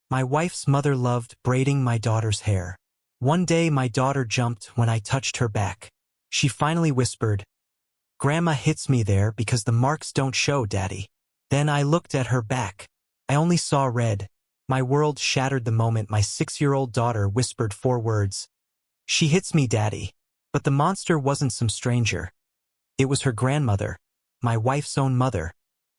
My wife's mother loved braiding my daughter's hair. One day my daughter jumped when I touched her back. She finally whispered, "Grandma hits me there because the marks don't show, Daddy." Then I looked at her back. I only saw red. My world shattered the moment my 6-year-old daughter whispered 4 words. "She hits me, Daddy." But the monster wasn't some stranger. It was her grandmother, my wife's own mother,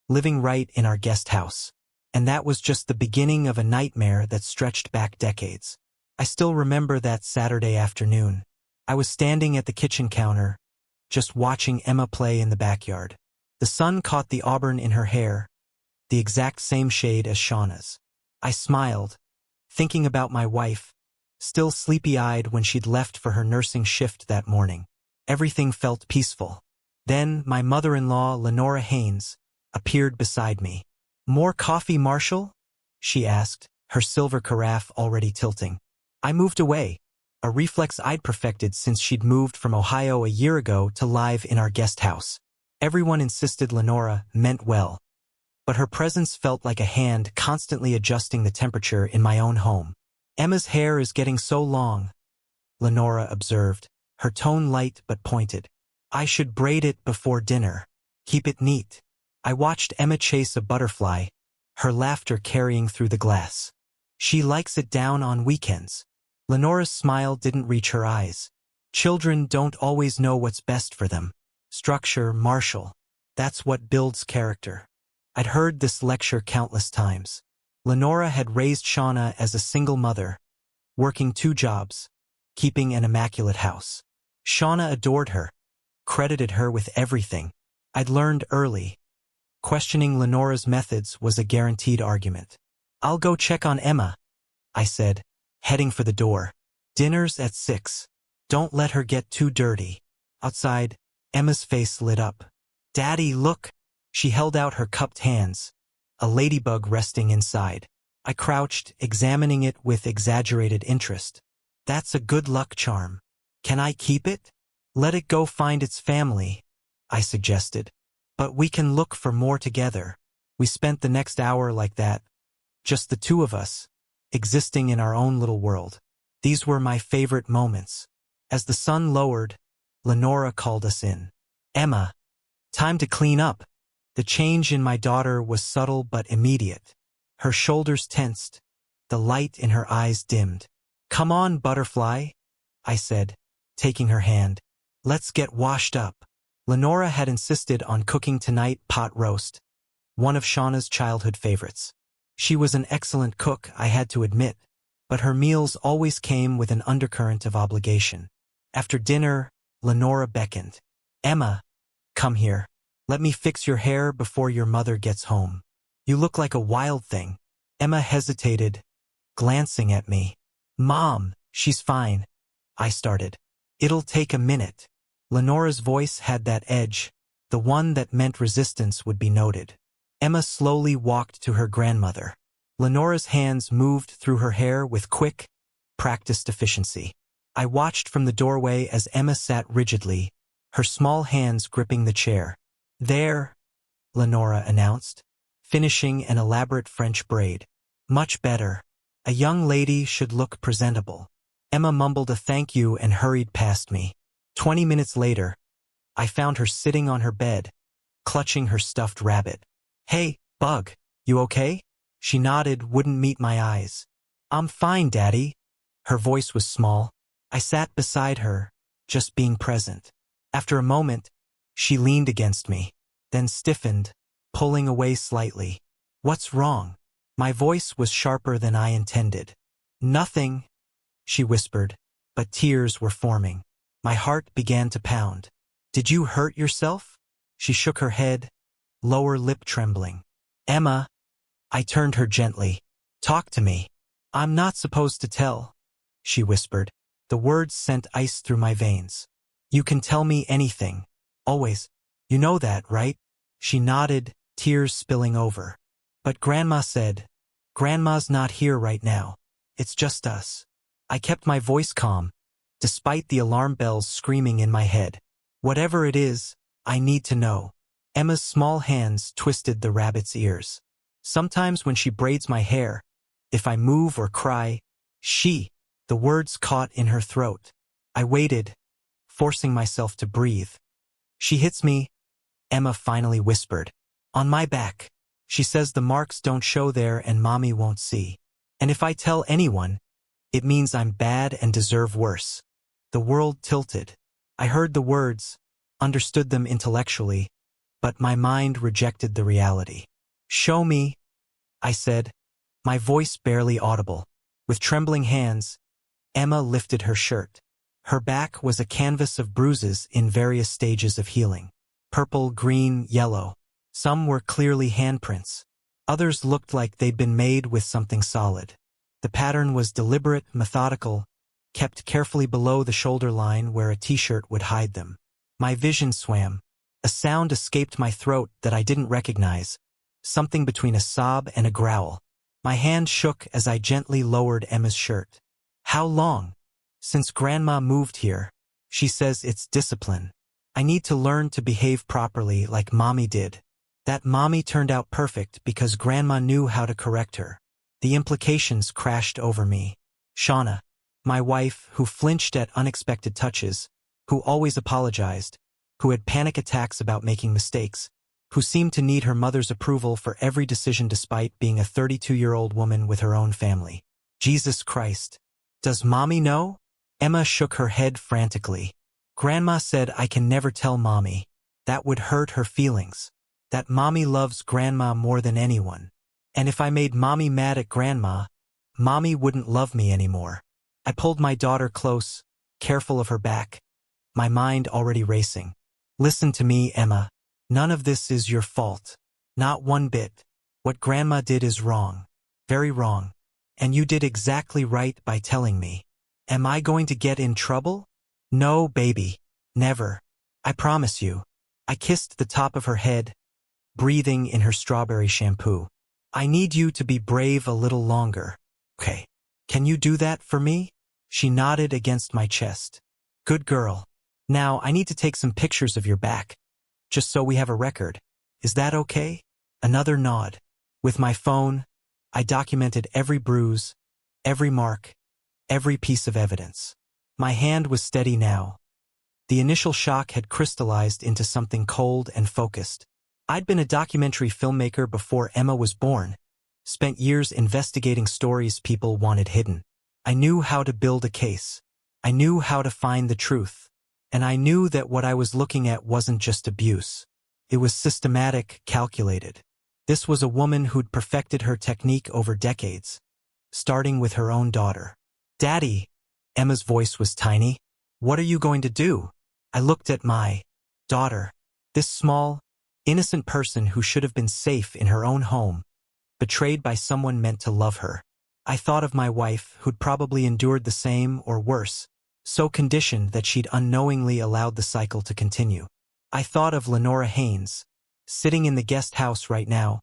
living right in our guest house. And that was just the beginning of a nightmare that stretched back decades. I still remember that Saturday afternoon. I was standing at the kitchen counter, just watching Emma play in the backyard. The sun caught the auburn in her hair, the exact same shade as Shauna's. I smiled, thinking about my wife, still sleepy-eyed when she'd left for her nursing shift that morning. Everything felt peaceful. Then my mother-in-law, Lenora Haynes, appeared beside me. "More coffee, Marshall?" she asked, her silver carafe already tilting. I moved away, a reflex I'd perfected since she'd moved from Ohio a year ago to live in our guest house. Everyone insisted Lenora meant well, but her presence felt like a hand constantly adjusting the temperature in my own home. "Emma's hair is getting so long," Lenora observed, her tone light but pointed. "I should braid it before dinner. Keep it neat." I watched Emma chase a butterfly, her laughter carrying through the glass. "She likes it down on weekends." Lenora's smile didn't reach her eyes. "Children don't always know what's best for them. Structure, Marshall. That's what builds character." I'd heard this lecture countless times. Lenora had raised Shauna as a single mother, working 2 jobs, keeping an immaculate house. Shauna adored her, credited her with everything. I'd learned early. Questioning Lenora's methods was a guaranteed argument. "I'll go check on Emma," I said, heading for the door. "Dinner's at 6. Don't let her get too dirty." Outside, Emma's face lit up. "Daddy, look!" She held out her cupped hands, a ladybug resting inside. I crouched, examining it with exaggerated interest. "That's a good luck charm. Can I keep it?" "Let it go find its family," I suggested. "But we can look for more together." We spent the next hour like that, just the 2 of us, existing in our own little world. These were my favorite moments. As the sun lowered, Lenora called us in. "Emma, time to clean up." The change in my daughter was subtle but immediate. Her shoulders tensed, the light in her eyes dimmed. "Come on, butterfly," I said, taking her hand. "Let's get washed up." Lenora had insisted on cooking tonight pot roast, one of Shauna's childhood favorites. She was an excellent cook, I had to admit, but her meals always came with an undercurrent of obligation. After dinner, Lenora beckoned. "Emma, come here. Let me fix your hair before your mother gets home. You look like a wild thing." Emma hesitated, glancing at me. "Mom, she's fine," I started. "It'll take a minute." Lenora's voice had that edge, the one that meant resistance would be noted. Emma slowly walked to her grandmother. Lenora's hands moved through her hair with quick, practiced efficiency. I watched from the doorway as Emma sat rigidly, her small hands gripping the chair. "There," Lenora announced, finishing an elaborate French braid. "Much better. A young lady should look presentable." Emma mumbled a thank you and hurried past me. 20 minutes later, I found her sitting on her bed, clutching her stuffed rabbit. "Hey, Bug, you okay?" She nodded, wouldn't meet my eyes. "I'm fine, Daddy." Her voice was small. I sat beside her, just being present. After a moment, she leaned against me, then stiffened, pulling away slightly. "What's wrong?" My voice was sharper than I intended. "Nothing," she whispered, but tears were forming. My heart began to pound. "Did you hurt yourself?" She shook her head, lower lip trembling. "Emma," I turned her gently. "Talk to me." "I'm not supposed to tell," she whispered. The words sent ice through my veins. "You can tell me anything. Always. You know that, right?" She nodded, tears spilling over. "But Grandma said." "Grandma's not here right now. It's just us." I kept my voice calm, despite the alarm bells screaming in my head. "Whatever it is, I need to know." Emma's small hands twisted the rabbit's ears. "Sometimes when she braids my hair, If I move or cry, the words caught in her throat. I waited, forcing myself to breathe. She hits me, Emma finally whispered. On my back. She says the marks don't show there and Mommy won't see. And if I tell anyone, it means I'm bad and deserve worse. The world tilted. I heard the words, understood them intellectually, but my mind rejected the reality. Show me, I said, my voice barely audible. With trembling hands, Emma lifted her shirt. Her back was a canvas of bruises in various stages of healing. Purple, green, yellow. Some were clearly handprints. Others looked like they'd been made with something solid. The pattern was deliberate, methodical, kept carefully below the shoulder line where a t-shirt would hide them. My vision swam. A sound escaped my throat that I didn't recognize, something between a sob and a growl. My hand shook as I gently lowered Emma's shirt. How long? Since Grandma moved here. She says it's discipline. I need to learn to behave properly like Mommy did. That Mommy turned out perfect because Grandma knew how to correct her. The implications crashed over me. Shauna, my wife, who flinched at unexpected touches, who always apologized, who had panic attacks about making mistakes, who seemed to need her mother's approval for every decision despite being a 32-year-old woman with her own family. Jesus Christ. Does Mommy know? Emma shook her head frantically. Grandma said I can never tell Mommy. That would hurt her feelings. That Mommy loves Grandma more than anyone. And if I made Mommy mad at Grandma, Mommy wouldn't love me anymore. I pulled my daughter close, careful of her back, my mind already racing. Listen to me, Emma. None of this is your fault. Not one bit. What Grandma did is wrong. Very wrong. And you did exactly right by telling me. Am I going to get in trouble? No, baby. Never. I promise you. I kissed the top of her head, breathing in her strawberry shampoo. I need you to be brave a little longer. Okay. Can you do that for me? She nodded against my chest. Good girl. Now I need to take some pictures of your back, just so we have a record. Is that okay? Another nod. With my phone, I documented every bruise, every mark, every piece of evidence. My hand was steady now. The initial shock had crystallized into something cold and focused. I'd been a documentary filmmaker before Emma was born, spent years investigating stories people wanted hidden. I knew how to build a case. I knew how to find the truth. And I knew that what I was looking at wasn't just abuse. It was systematic, calculated. This was a woman who'd perfected her technique over decades, starting with her own daughter. Daddy, Emma's voice was tiny. What are you going to do? I looked at my daughter, this small, innocent person who should have been safe in her own home, betrayed by someone meant to love her. I thought of my wife, who'd probably endured the same or worse, so conditioned that she'd unknowingly allowed the cycle to continue. I thought of Lenora Haynes, sitting in the guest house right now,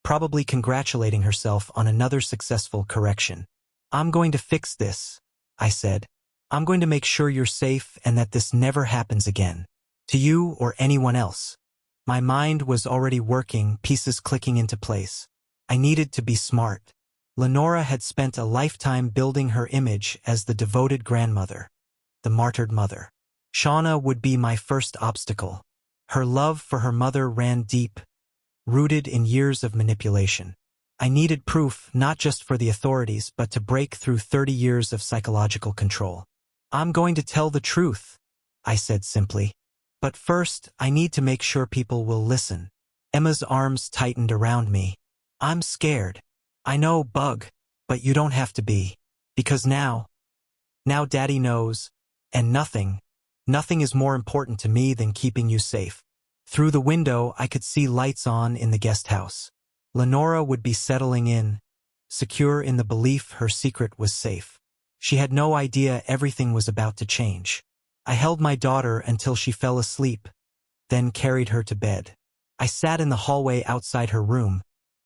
probably congratulating herself on another successful correction. I'm going to fix this, I said. I'm going to make sure you're safe and that this never happens again. To you or anyone else. My mind was already working, pieces clicking into place. I needed to be smart. Lenora had spent a lifetime building her image as the devoted grandmother, the martyred mother. Shauna would be my first obstacle. Her love for her mother ran deep, rooted in years of manipulation. I needed proof not just for the authorities but to break through 30 years of psychological control. I'm going to tell the truth, I said simply. But first, I need to make sure people will listen. Emma's arms tightened around me. I'm scared. I know, Bug, but you don't have to be. Because now Daddy knows, and nothing is more important to me than keeping you safe. Through the window, I could see lights on in the guest house. Lenora would be settling in, secure in the belief her secret was safe. She had no idea everything was about to change. I held my daughter until she fell asleep, then carried her to bed. I sat in the hallway outside her room,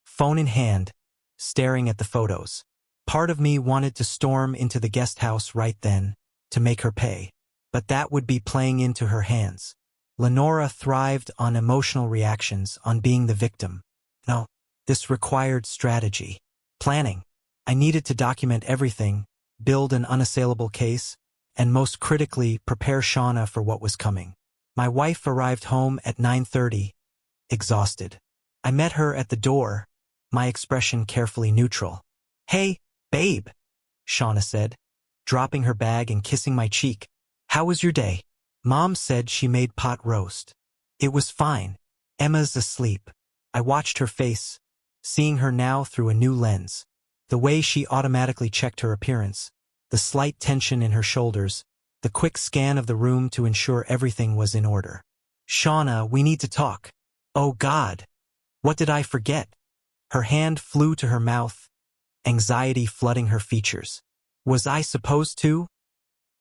phone in hand, staring at the photos. Part of me wanted to storm into the guest house right then, to make her pay. But that would be playing into her hands. Lenora thrived on emotional reactions, on being the victim. No, this required strategy, planning. I needed to document everything, build an unassailable case, and most critically, prepare Shauna for what was coming. My wife arrived home at 9:30, exhausted. I met her at the door, my expression carefully neutral. "Hey, babe," Shauna said, dropping her bag and kissing my cheek. "How was your day?" Mom said she made pot roast. It was fine. Emma's asleep. I watched her face, seeing her now through a new lens. The way she automatically checked her appearance, the slight tension in her shoulders, the quick scan of the room to ensure everything was in order. "Shauna, we need to talk." "Oh God, what did I forget?" Her hand flew to her mouth, anxiety flooding her features. "Was I supposed to?"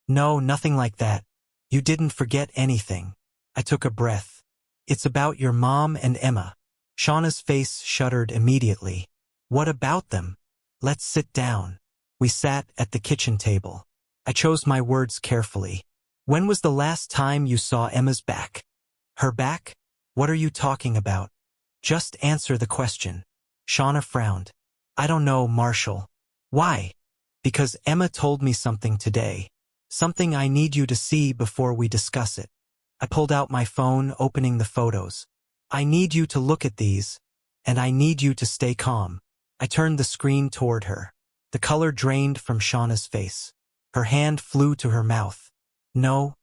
"No, nothing like that. You didn't forget anything." I took a breath. "It's about your mom and Emma." Shauna's face shuddered immediately. "What about them? Let's sit down." We sat at the kitchen table. I chose my words carefully. "When was the last time you saw Emma's back?" "Her back? What are you talking about? Just answer the question." Shauna frowned. "I don't know, Marshall." "Why?" "Because Emma told me something today. Something I need you to see before we discuss it." I pulled out my phone, opening the photos. "I need you to look at these, and I need you to stay calm." I turned the screen toward her. The color drained from Shauna's face. Her hand flew to her mouth. "No,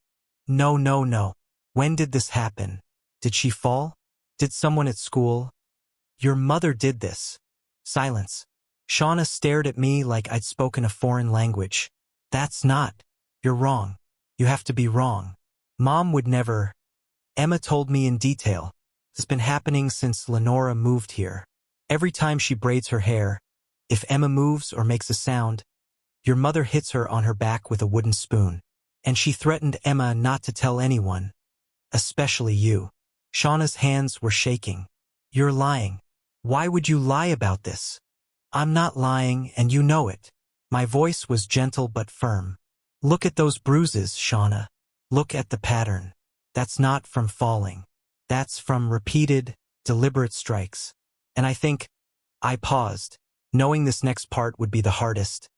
no, no, no. When did this happen? Did she fall? Did someone at school?" "Your mother did this." Silence. Shauna stared at me like I'd spoken a foreign language. "That's not. You're wrong. You have to be wrong. Mom would never." Emma told me in detail. "It's been happening since Lenora moved here. Every time she braids her hair, if Emma moves or makes a sound, your mother hits her on her back with a wooden spoon. And she threatened Emma not to tell anyone, especially you." Shauna's hands were shaking. "You're lying. Why would you lie about this?" "I'm not lying, and you know it." My voice was gentle but firm. "Look at those bruises, Shauna. Look at the pattern. That's not from falling. That's from repeated, deliberate strikes." And I paused, knowing this next part would be the hardest.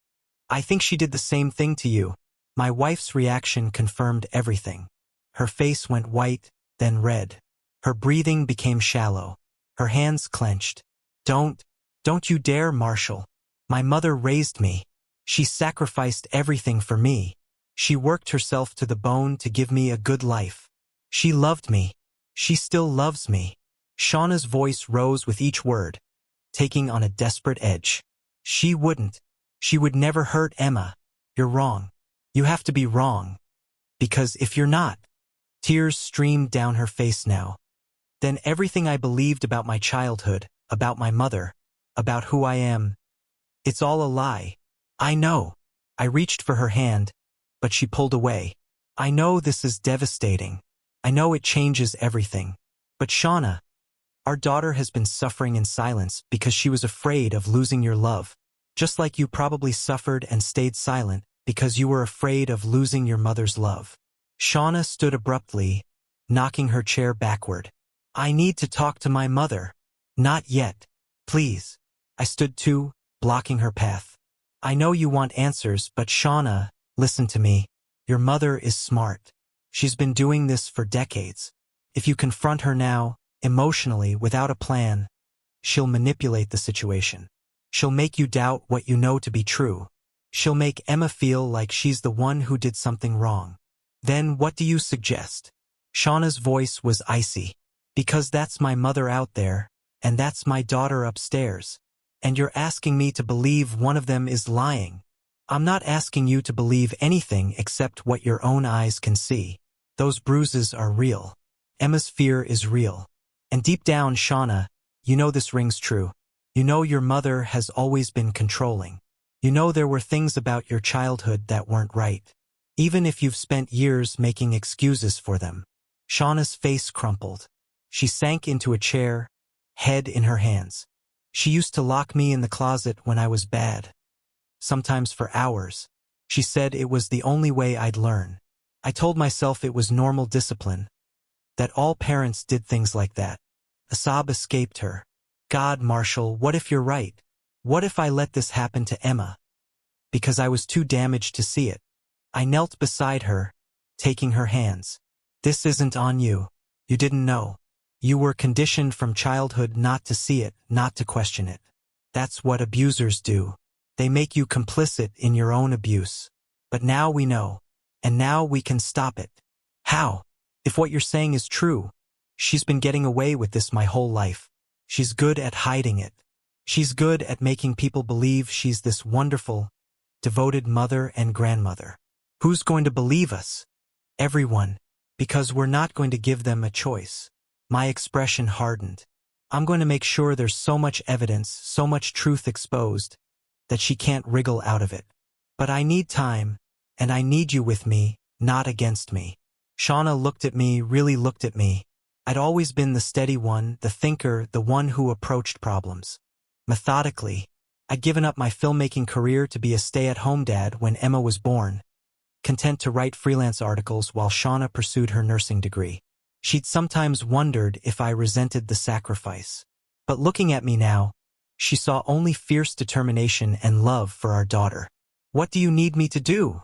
"I think she did the same thing to you." My wife's reaction confirmed everything. Her face went white, then red. Her breathing became shallow. Her hands clenched. Don't you dare, Marshall. My mother raised me. She sacrificed everything for me. She worked herself to the bone to give me a good life. She loved me. She still loves me." Shauna's voice rose with each word, taking on a desperate edge. "She wouldn't. She would never hurt Emma. You're wrong. You have to be wrong. Because if you're not..." Tears streamed down her face now. "Then everything I believed about my childhood, about my mother, about who I am, it's all a lie." "I know." I reached for her hand, but she pulled away. "I know this is devastating. I know it changes everything. But Shauna, our daughter has been suffering in silence because she was afraid of losing your love, just like you probably suffered and stayed silent because you were afraid of losing your mother's love." Shauna stood abruptly, knocking her chair backward. "I need to talk to my mother." "Not yet. Please." I stood too, blocking her path. "I know you want answers, but Shauna, listen to me. Your mother is smart. She's been doing this for decades. If you confront her now, emotionally, without a plan, she'll manipulate the situation. She'll make you doubt what you know to be true. She'll make Emma feel like she's the one who did something wrong. Then what do you suggest?" Shauna's voice was icy. "Because that's my mother out there, and that's my daughter upstairs. And you're asking me to believe one of them is lying. I'm not asking you to believe anything except what your own eyes can see. Those bruises are real. Emma's fear is real. And deep down, Shauna, you know this rings true. You know your mother has always been controlling. You know there were things about your childhood that weren't right, even if you've spent years making excuses for them." Shauna's face crumpled. She sank into a chair, head in her hands. "She used to lock me in the closet when I was bad. Sometimes for hours. She said it was the only way I'd learn. I told myself it was normal discipline, that all parents did things like that." A sob escaped her. "God, Marshall, what if you're right? What if I let this happen to Emma? Because I was too damaged to see it. I knelt beside her, taking her hands. This isn't on you. You didn't know. You were conditioned from childhood not to see it, not to question it. That's what abusers do. They make you complicit in your own abuse. But now we know. And now we can stop it. How? If what you're saying is true, she's been getting away with this my whole life. She's good at hiding it. She's good at making people believe she's this wonderful, devoted mother and grandmother. Who's going to believe us? Everyone. Because we're not going to give them a choice. My expression hardened. I'm going to make sure there's so much evidence, so much truth exposed, that she can't wriggle out of it. But I need time, and I need you with me, not against me. Shauna looked at me, really looked at me. I'd always been the steady one, the thinker, the one who approached problems. Methodically. I'd given up my filmmaking career to be a stay-at-home dad when Emma was born, content to write freelance articles while Shauna pursued her nursing degree. She'd sometimes wondered if I resented the sacrifice. But looking at me now, she saw only fierce determination and love for our daughter. "What do you need me to do?"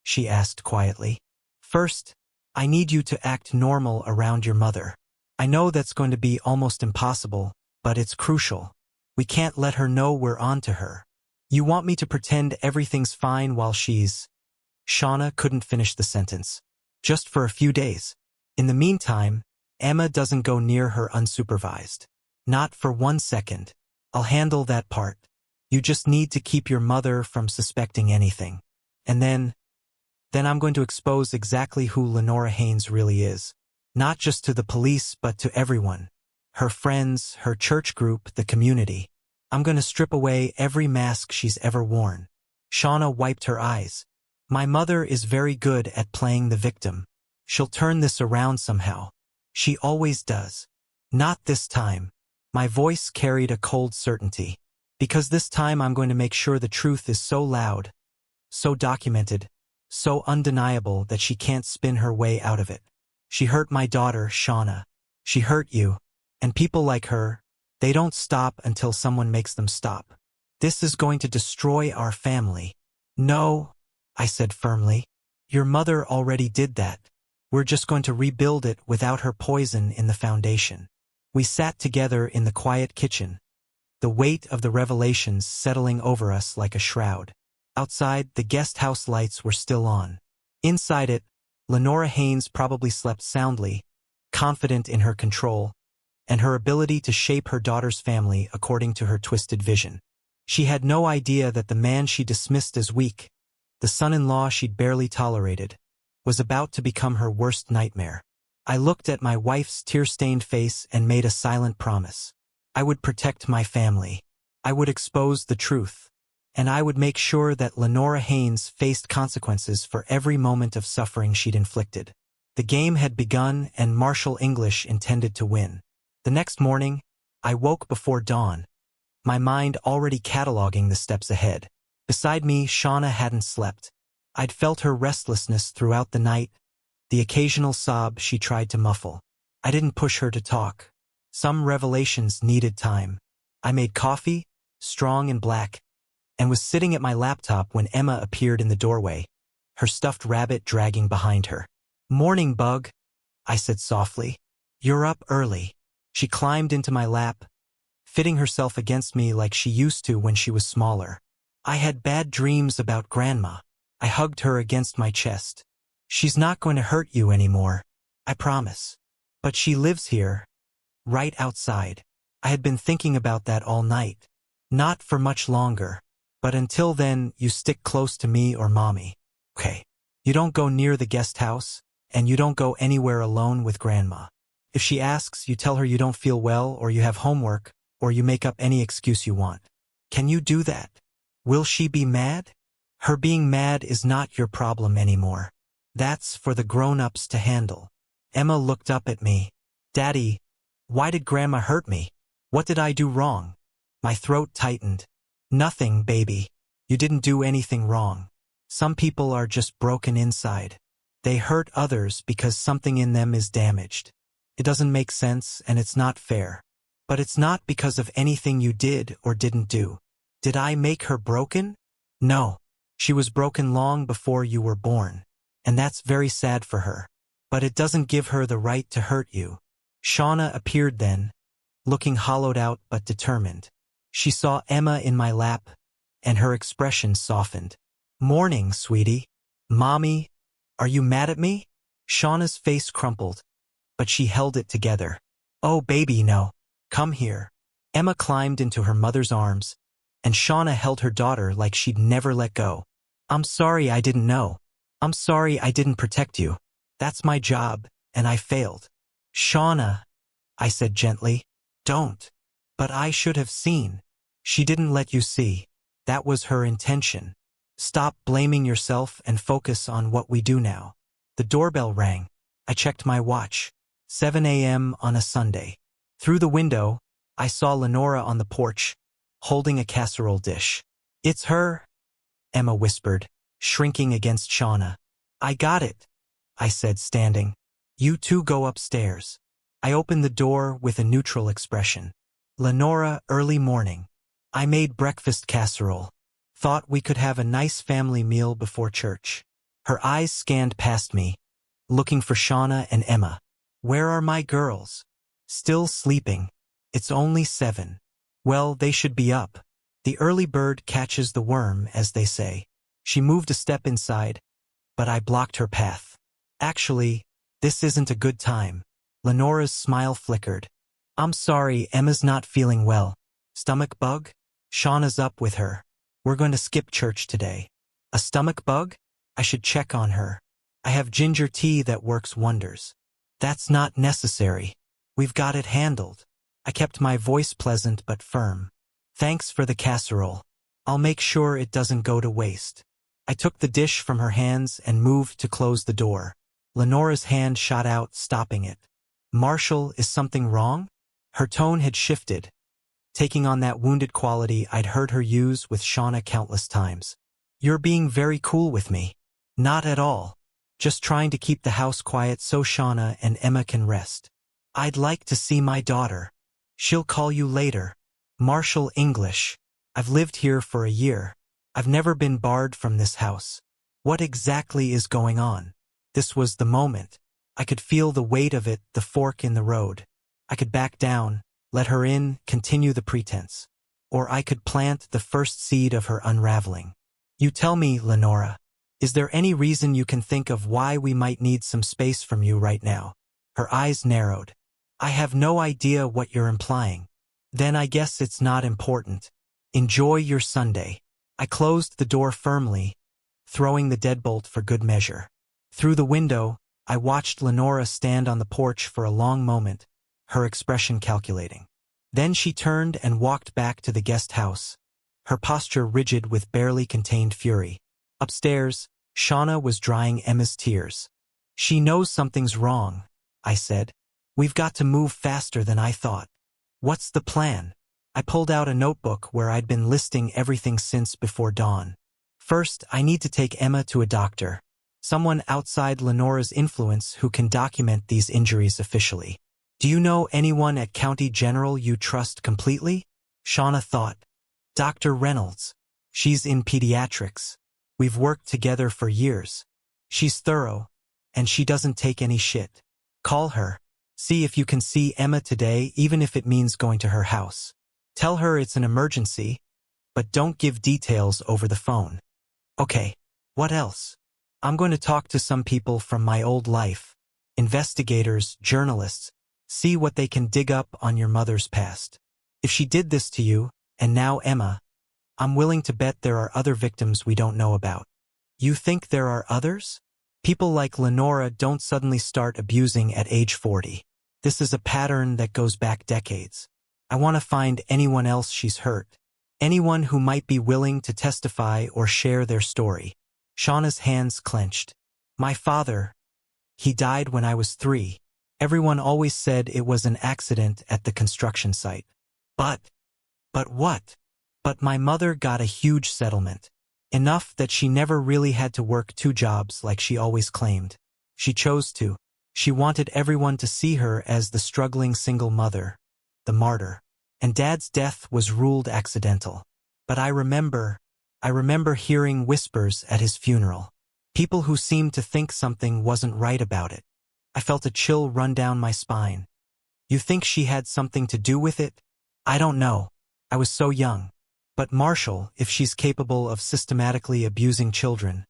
she asked quietly. "First, I need you to act normal around your mother. I know that's going to be almost impossible, but it's crucial. We can't let her know we're on to her. You want me to pretend everything's fine while she's—" Shauna couldn't finish the sentence. "Just for a few days. In the meantime, Emma doesn't go near her unsupervised. Not for 1 second. I'll handle that part. You just need to keep your mother from suspecting anything. And then I'm going to expose exactly who Lenora Haynes really is. Not just to the police, but to everyone. Her friends, her church group, the community. I'm going to strip away every mask she's ever worn." Shauna wiped her eyes. "My mother is very good at playing the victim. She'll turn this around somehow. She always does. Not this time." My voice carried a cold certainty. "Because this time I'm going to make sure the truth is so loud, so documented, so undeniable that she can't spin her way out of it. She hurt my daughter, Shauna. She hurt you. And people like her, they don't stop until someone makes them stop. This is going to destroy our family." "No," I said firmly. "Your mother already did that. We're just going to rebuild it without her poison in the foundation." We sat together in the quiet kitchen, the weight of the revelations settling over us like a shroud. Outside, the guest house lights were still on. Inside it, Lenora Haynes probably slept soundly, confident in her control, and her ability to shape her daughter's family according to her twisted vision. She had no idea that the man she dismissed as weak, the son-in-law she'd barely tolerated, was about to become her worst nightmare. I looked at my wife's tear-stained face and made a silent promise. I would protect my family. I would expose the truth. And I would make sure that Lenora Haynes faced consequences for every moment of suffering she'd inflicted. The game had begun, and Marshall English intended to win. The next morning, I woke before dawn, my mind already cataloging the steps ahead. Beside me, Shauna hadn't slept. I'd felt her restlessness throughout the night, the occasional sob she tried to muffle. I didn't push her to talk. Some revelations needed time. I made coffee, strong and black, and was sitting at my laptop when Emma appeared in the doorway, her stuffed rabbit dragging behind her. "Morning, Bug," I said softly. "You're up early." She climbed into my lap, fitting herself against me like she used to when she was smaller. "I had bad dreams about Grandma." I hugged her against my chest. "She's not going to hurt you anymore, I promise. But she lives here, right outside." I had been thinking about that all night. "Not for much longer. But until then, you stick close to me or Mommy. Okay. You don't go near the guest house, and you don't go anywhere alone with Grandma. If she asks, you tell her you don't feel well, or you have homework, or you make up any excuse you want. Can you do that? Will she be mad? Her being mad is not your problem anymore. That's for the grown-ups to handle." Emma looked up at me. "Daddy, why did Grandma hurt me? What did I do wrong?" My throat tightened. "Nothing, baby. You didn't do anything wrong. Some people are just broken inside. They hurt others because something in them is damaged. It doesn't make sense and it's not fair. But it's not because of anything you did or didn't do. Did I make her broken? No. She was broken long before you were born. And that's very sad for her. But it doesn't give her the right to hurt you. Shauna appeared then, looking hollowed out but determined. She saw Emma in my lap, and her expression softened. Morning, sweetie. Mommy, are you mad at me? Shauna's face crumpled, but she held it together. Oh, baby, no. Come here. Emma climbed into her mother's arms, and Shauna held her daughter like she'd never let go. I'm sorry I didn't know. I'm sorry I didn't protect you. That's my job, and I failed. Shauna, I said gently, don't. But I should have seen. She didn't let you see. That was her intention. Stop blaming yourself and focus on what we do now. The doorbell rang. I checked my watch. 7 a.m. on a Sunday. Through the window, I saw Lenora on the porch, holding a casserole dish. It's her, Emma whispered, shrinking against Shauna. I got it, I said, standing. You two go upstairs. I opened the door with a neutral expression. Lenora, early morning. I made breakfast casserole. Thought we could have a nice family meal before church. Her eyes scanned past me, looking for Shauna and Emma. Where are my girls? Still sleeping. It's only 7. Well, they should be up. The early bird catches the worm, as they say. She moved a step inside, but I blocked her path. Actually, this isn't a good time. Lenora's smile flickered. I'm sorry, Emma's not feeling well. Stomach bug? Shauna's up with her. We're going to skip church today. A stomach bug? I should check on her. I have ginger tea that works wonders. That's not necessary. We've got it handled. I kept my voice pleasant but firm. Thanks for the casserole. I'll make sure it doesn't go to waste. I took the dish from her hands and moved to close the door. Lenora's hand shot out, stopping it. Marshall, is something wrong? Her tone had shifted, taking on that wounded quality I'd heard her use with Shauna countless times. You're being very cool with me. Not at all. Just trying to keep the house quiet so Shauna and Emma can rest. I'd like to see my daughter. She'll call you later. Marshall, English. I've lived here for a year. I've never been barred from this house. What exactly is going on? This was the moment. I could feel the weight of it, the fork in the road. I could back down, let her in, continue the pretense. Or I could plant the first seed of her unraveling. You tell me, Lenora. Is there any reason you can think of why we might need some space from you right now? Her eyes narrowed. I have no idea what you're implying. Then I guess it's not important. Enjoy your Sunday. I closed the door firmly, throwing the deadbolt for good measure. Through the window, I watched Lenora stand on the porch for a long moment, her expression calculating. Then she turned and walked back to the guest house, her posture rigid with barely contained fury. Upstairs, Shauna was drying Emma's tears. She knows something's wrong, I said. We've got to move faster than I thought. What's the plan? I pulled out a notebook where I'd been listing everything since before dawn. First, I need to take Emma to a doctor. Someone outside Lenora's influence who can document these injuries officially. Do you know anyone at County General you trust completely? Shauna thought. Dr. Reynolds. She's in pediatrics. We've worked together for years. She's thorough, and she doesn't take any shit. Call her. See if you can see Emma today, even if it means going to her house. Tell her it's an emergency, but don't give details over the phone. Okay, what else? I'm going to talk to some people from my old life. Investigators, journalists. See what they can dig up on your mother's past. If she did this to you, and now Emma, I'm willing to bet there are other victims we don't know about. You think there are others? People like Lenora don't suddenly start abusing at age 40. This is a pattern that goes back decades. I want to find anyone else she's hurt. Anyone who might be willing to testify or share their story. Shauna's hands clenched. My father, he died when I was 3. Everyone always said it was an accident at the construction site. But what? But my mother got a huge settlement. Enough that she never really had to work 2 jobs like she always claimed. She chose to. She wanted everyone to see her as the struggling single mother, the martyr. And Dad's death was ruled accidental. But I remember hearing whispers at his funeral. People who seemed to think something wasn't right about it. I felt a chill run down my spine. You think she had something to do with it? I don't know. I was so young. But Marshall, if she's capable of systematically abusing children,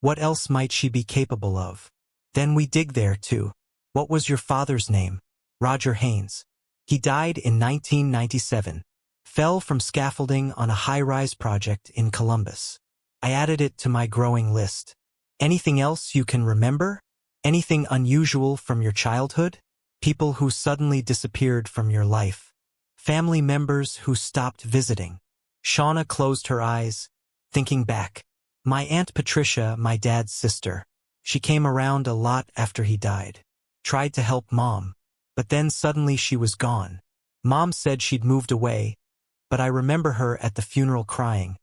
what else might she be capable of? Then we dig there too. What was your father's name? Roger Haynes. He died in 1997. Fell from scaffolding on a high-rise project in Columbus. I added it to my growing list. Anything else you can remember? Anything unusual from your childhood? People who suddenly disappeared from your life. Family members who stopped visiting. Shauna closed her eyes, thinking back. My Aunt Patricia, my dad's sister. She came around a lot after he died. Tried to help Mom. But then suddenly she was gone. Mom said she'd moved away, but I remember her at the funeral crying,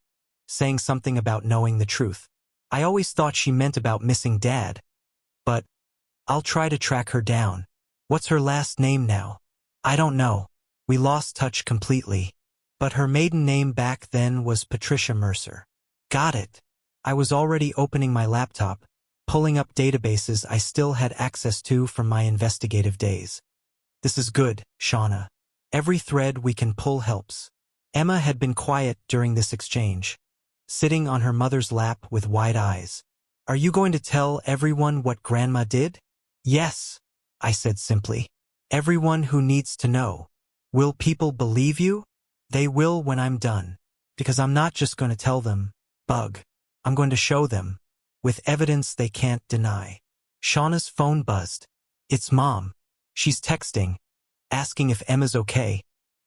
saying something about knowing the truth. I always thought she meant about missing Dad. But I'll try to track her down. What's her last name now? I don't know. We lost touch completely. But her maiden name back then was Patricia Mercer. Got it. I was already opening my laptop, pulling up databases I still had access to from my investigative days. This is good, Shauna. Every thread we can pull helps. Emma had been quiet during this exchange, sitting on her mother's lap with wide eyes. Are you going to tell everyone what Grandma did? Yes, I said simply. Everyone who needs to know. Will people believe you? They will when I'm done. Because I'm not just going to tell them, Bug. I'm going to show them, with evidence they can't deny. Shauna's phone buzzed. It's Mom. She's texting, asking if Emma's okay,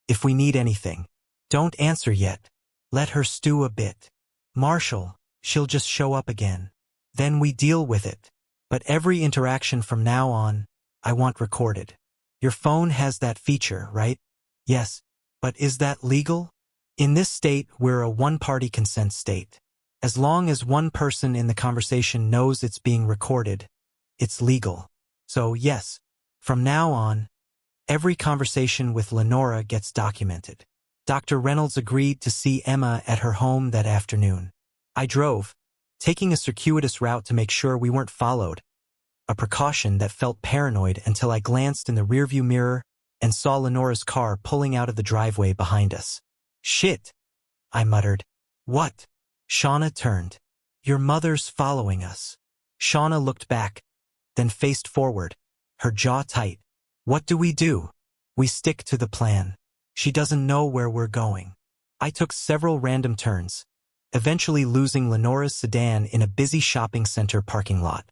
if we need anything. Don't answer yet. Let her stew a bit. Marshall, she'll just show up again. Then we deal with it. But every interaction from now on, I want recorded. Your phone has that feature, right? Yes. But is that legal? In this state, we're a one-party consent state. As long as one person in the conversation knows it's being recorded, it's legal. So yes, from now on, every conversation with Lenora gets documented. Dr. Reynolds agreed to see Emma at her home that afternoon. I drove, taking a circuitous route to make sure we weren't followed, a precaution that felt paranoid until I glanced in the rearview mirror and saw Lenora's car pulling out of the driveway behind us. Shit, I muttered. What? Shauna turned. Your mother's following us. Shauna looked back, then faced forward, her jaw tight. What do? We stick to the plan. She doesn't know where we're going. I took several random turns, eventually losing Lenora's sedan in a busy shopping center parking lot.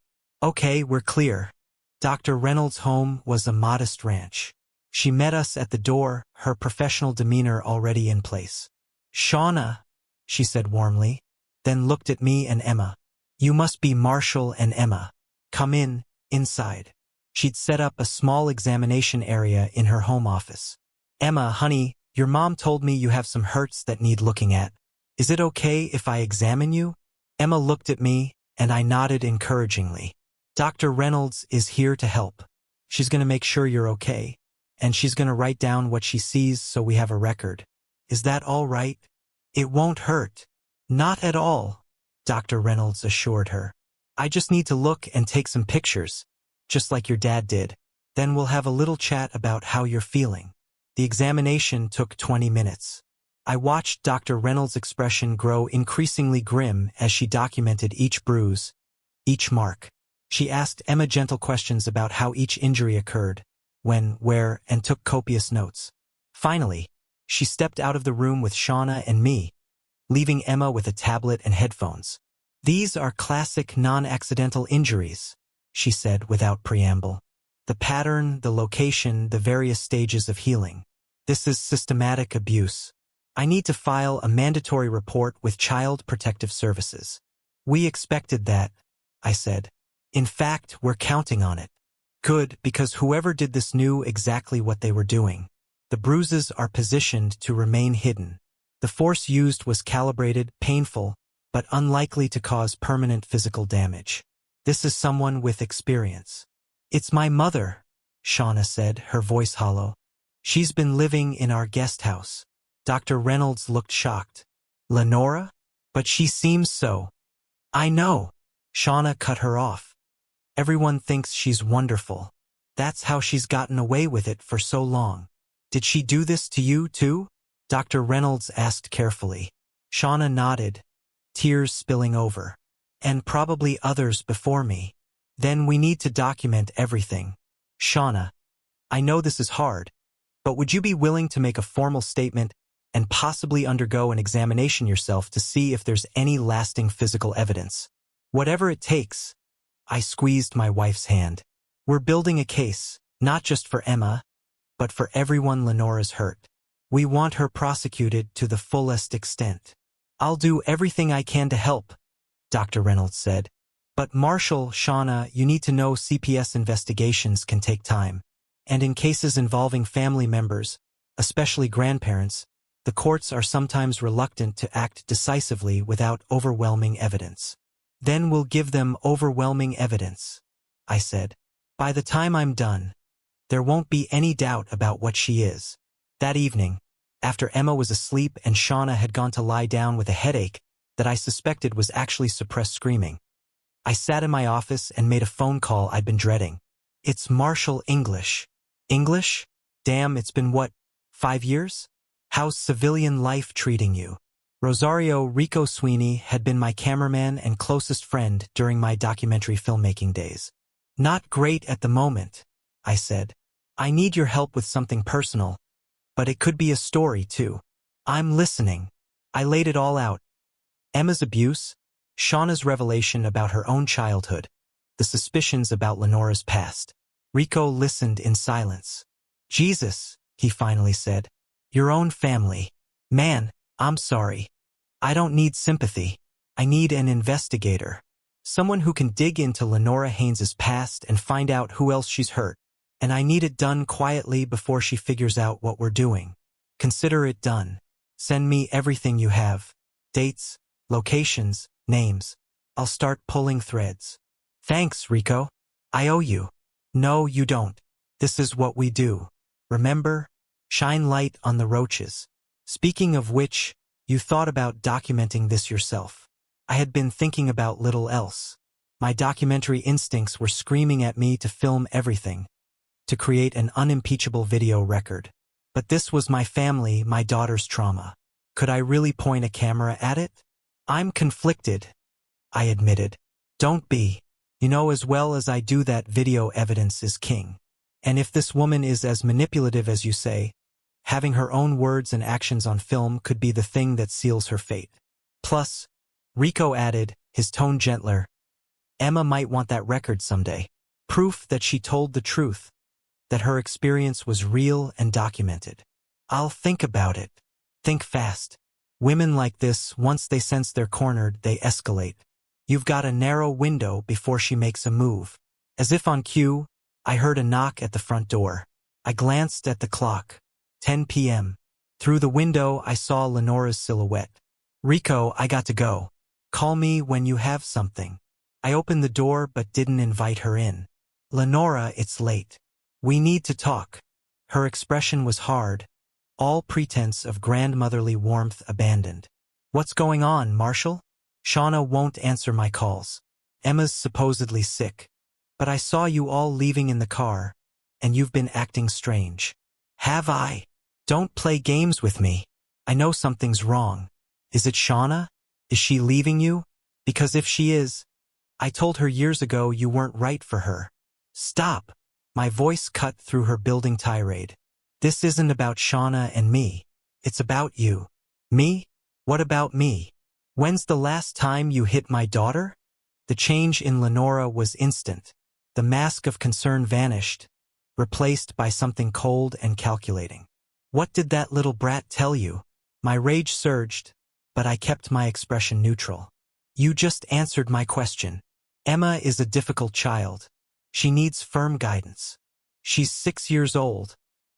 Okay, we're clear. Dr. Reynolds' home was a modest ranch. She met us at the door, her professional demeanor already in place. Shauna, she said warmly, then looked at me and Emma. You must be Marshall and Emma. Come in, inside. She'd set up a small examination area in her home office. Emma, honey, your mom told me you have some hurts that need looking at. Is it okay if I examine you? Emma looked at me, and I nodded encouragingly. Dr. Reynolds is here to help. She's going to make sure you're okay, and she's going to write down what she sees so we have a record. Is that all right? It won't hurt. Not at all, Dr. Reynolds assured her. I just need to look and take some pictures, just like your dad did. Then we'll have a little chat about how you're feeling. The examination took 20 minutes. I watched Dr. Reynolds' expression grow increasingly grim as she documented each bruise, each mark. She asked Emma gentle questions about how each injury occurred, when, where, and took copious notes. Finally, she stepped out of the room with Shauna and me, leaving Emma with a tablet and headphones. These are classic non-accidental injuries, she said without preamble. The pattern, the location, the various stages of healing. This is systematic abuse. I need to file a mandatory report with Child Protective Services. We expected that, I said. In fact, we're counting on it. Good, because whoever did this knew exactly what they were doing. The bruises are positioned to remain hidden. The force used was calibrated, painful, but unlikely to cause permanent physical damage. This is someone with experience. It's my mother, Shauna said, her voice hollow. She's been living in our guest house. Dr. Reynolds looked shocked. Lenora? But she seems so. I know. Shauna cut her off. Everyone thinks she's wonderful. That's how she's gotten away with it for so long. Did she do this to you, too? Dr. Reynolds asked carefully. Shauna nodded, tears spilling over. And probably others before me. Then we need to document everything. Shauna, I know this is hard, but would you be willing to make a formal statement and possibly undergo an examination yourself to see if there's any lasting physical evidence? Whatever it takes. I squeezed my wife's hand. We're building a case, not just for Emma, but for everyone Lenora's hurt. We want her prosecuted to the fullest extent. I'll do everything I can to help, Dr. Reynolds said. But Marshall, Shauna, you need to know CPS investigations can take time. And in cases involving family members, especially grandparents, the courts are sometimes reluctant to act decisively without overwhelming evidence. Then we'll give them overwhelming evidence, I said. By the time I'm done, there won't be any doubt about what she is. That evening, after Emma was asleep and Shauna had gone to lie down with a headache that I suspected was actually suppressed screaming, I sat in my office and made a phone call I'd been dreading. It's Marshall English. English? Damn, it's been what, 5 years? How's civilian life treating you? Rosario Rico Sweeney had been my cameraman and closest friend during my documentary filmmaking days. Not great at the moment, I said. I need your help with something personal, but it could be a story too. I'm listening. I laid it all out. Emma's abuse, Shauna's revelation about her own childhood, the suspicions about Lenora's past. Rico listened in silence. Jesus, he finally said. Your own family. Man, I'm sorry. I don't need sympathy. I need an investigator. Someone who can dig into Lenora Haynes's past and find out who else she's hurt. And I need it done quietly before she figures out what we're doing. Consider it done. Send me everything you have. Dates, locations, names. I'll start pulling threads. Thanks, Rico. I owe you. No, you don't. This is what we do. Remember? Shine light on the roaches. Speaking of which, you thought about documenting this yourself. I had been thinking about little else. My documentary instincts were screaming at me to film everything, to create an unimpeachable video record. But this was my family, my daughter's trauma. Could I really point a camera at it? I'm conflicted, I admitted. Don't be. You know as well as I do that video evidence is king. And if this woman is as manipulative as you say, having her own words and actions on film could be the thing that seals her fate. Plus, Rico added, his tone gentler, Emma might want that record someday. Proof that she told the truth, that her experience was real and documented. I'll think about it. Think fast. Women like this, once they sense they're cornered, they escalate. You've got a narrow window before she makes a move. As if on cue, I heard a knock at the front door. I glanced at the clock. 10 p.m. Through the window, I saw Lenora's silhouette. Rico, I got to go. Call me when you have something. I opened the door but didn't invite her in. Lenora, it's late. We need to talk. Her expression was hard, all pretense of grandmotherly warmth abandoned. What's going on, Marshall? Shauna won't answer my calls. Emma's supposedly sick. But I saw you all leaving in the car, and you've been acting strange. Have I? Don't play games with me. I know something's wrong. Is it Shauna? Is she leaving you? Because if she is, I told her years ago you weren't right for her. Stop. My voice cut through her building tirade. This isn't about Shauna and me. It's about you. Me? What about me? When's the last time you hit my daughter? The change in Lenora was instant. The mask of concern vanished, replaced by something cold and calculating. What did that little brat tell you? My rage surged, but I kept my expression neutral. You just answered my question. Emma is a difficult child. She needs firm guidance. She's 6 years old,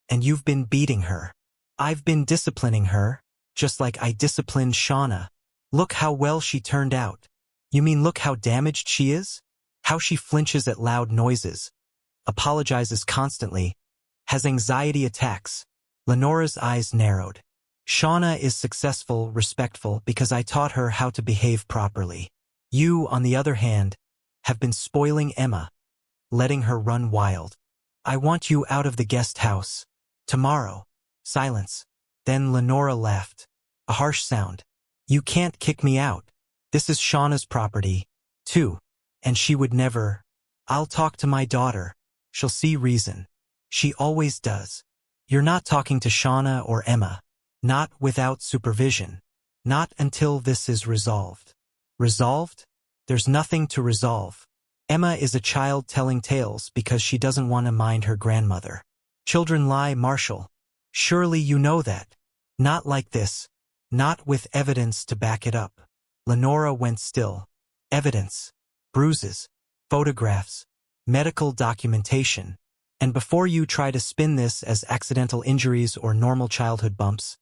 and you've been beating her. I've been disciplining her, just like I disciplined Shauna. Look how well she turned out. You mean look how damaged she is? How she flinches at loud noises, apologizes constantly, has anxiety attacks. Lenora's eyes narrowed. Shauna is successful, respectful, because I taught her how to behave properly. You, on the other hand, have been spoiling Emma, letting her run wild. I want you out of the guest house. Tomorrow. Silence. Then Lenora laughed. A harsh sound. You can't kick me out. This is Shauna's property, too. And she would never. I'll talk to my daughter. She'll see reason. She always does. You're not talking to Shauna or Emma. Not without supervision. Not until this is resolved. Resolved? There's nothing to resolve. Emma is a child telling tales because she doesn't want to mind her grandmother. Children lie, Marshall. Surely you know that. Not like this. Not with evidence to back it up. Lenora went still. Evidence. Bruises. Photographs. Medical documentation. And before you try to spin this as accidental injuries or normal childhood bumps,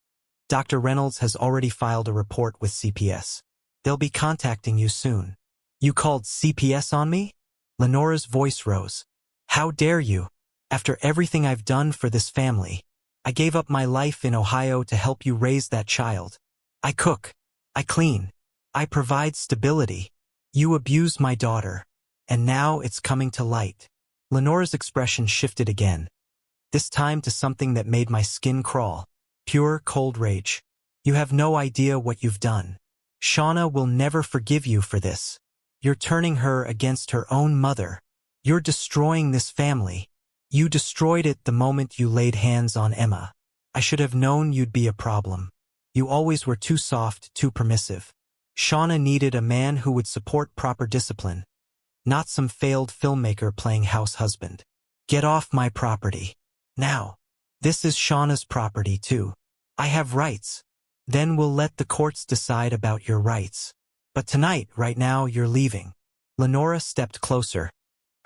Dr. Reynolds has already filed a report with CPS. They'll be contacting you soon. You called CPS on me? Lenora's voice rose. How dare you? After everything I've done for this family. I gave up my life in Ohio to help you raise that child. I cook. I clean. I provide stability. You abuse my daughter. And now it's coming to light. Lenora's expression shifted again. This time to something that made my skin crawl. Pure, cold rage. You have no idea what you've done. Shauna will never forgive you for this. You're turning her against her own mother. You're destroying this family. You destroyed it the moment you laid hands on Emma. I should have known you'd be a problem. You always were too soft, too permissive. Shauna needed a man who would support proper discipline, not some failed filmmaker playing house husband. Get off my property. Now. This is Shauna's property too. I have rights. Then we'll let the courts decide about your rights. But tonight, right now, you're leaving. Lenora stepped closer,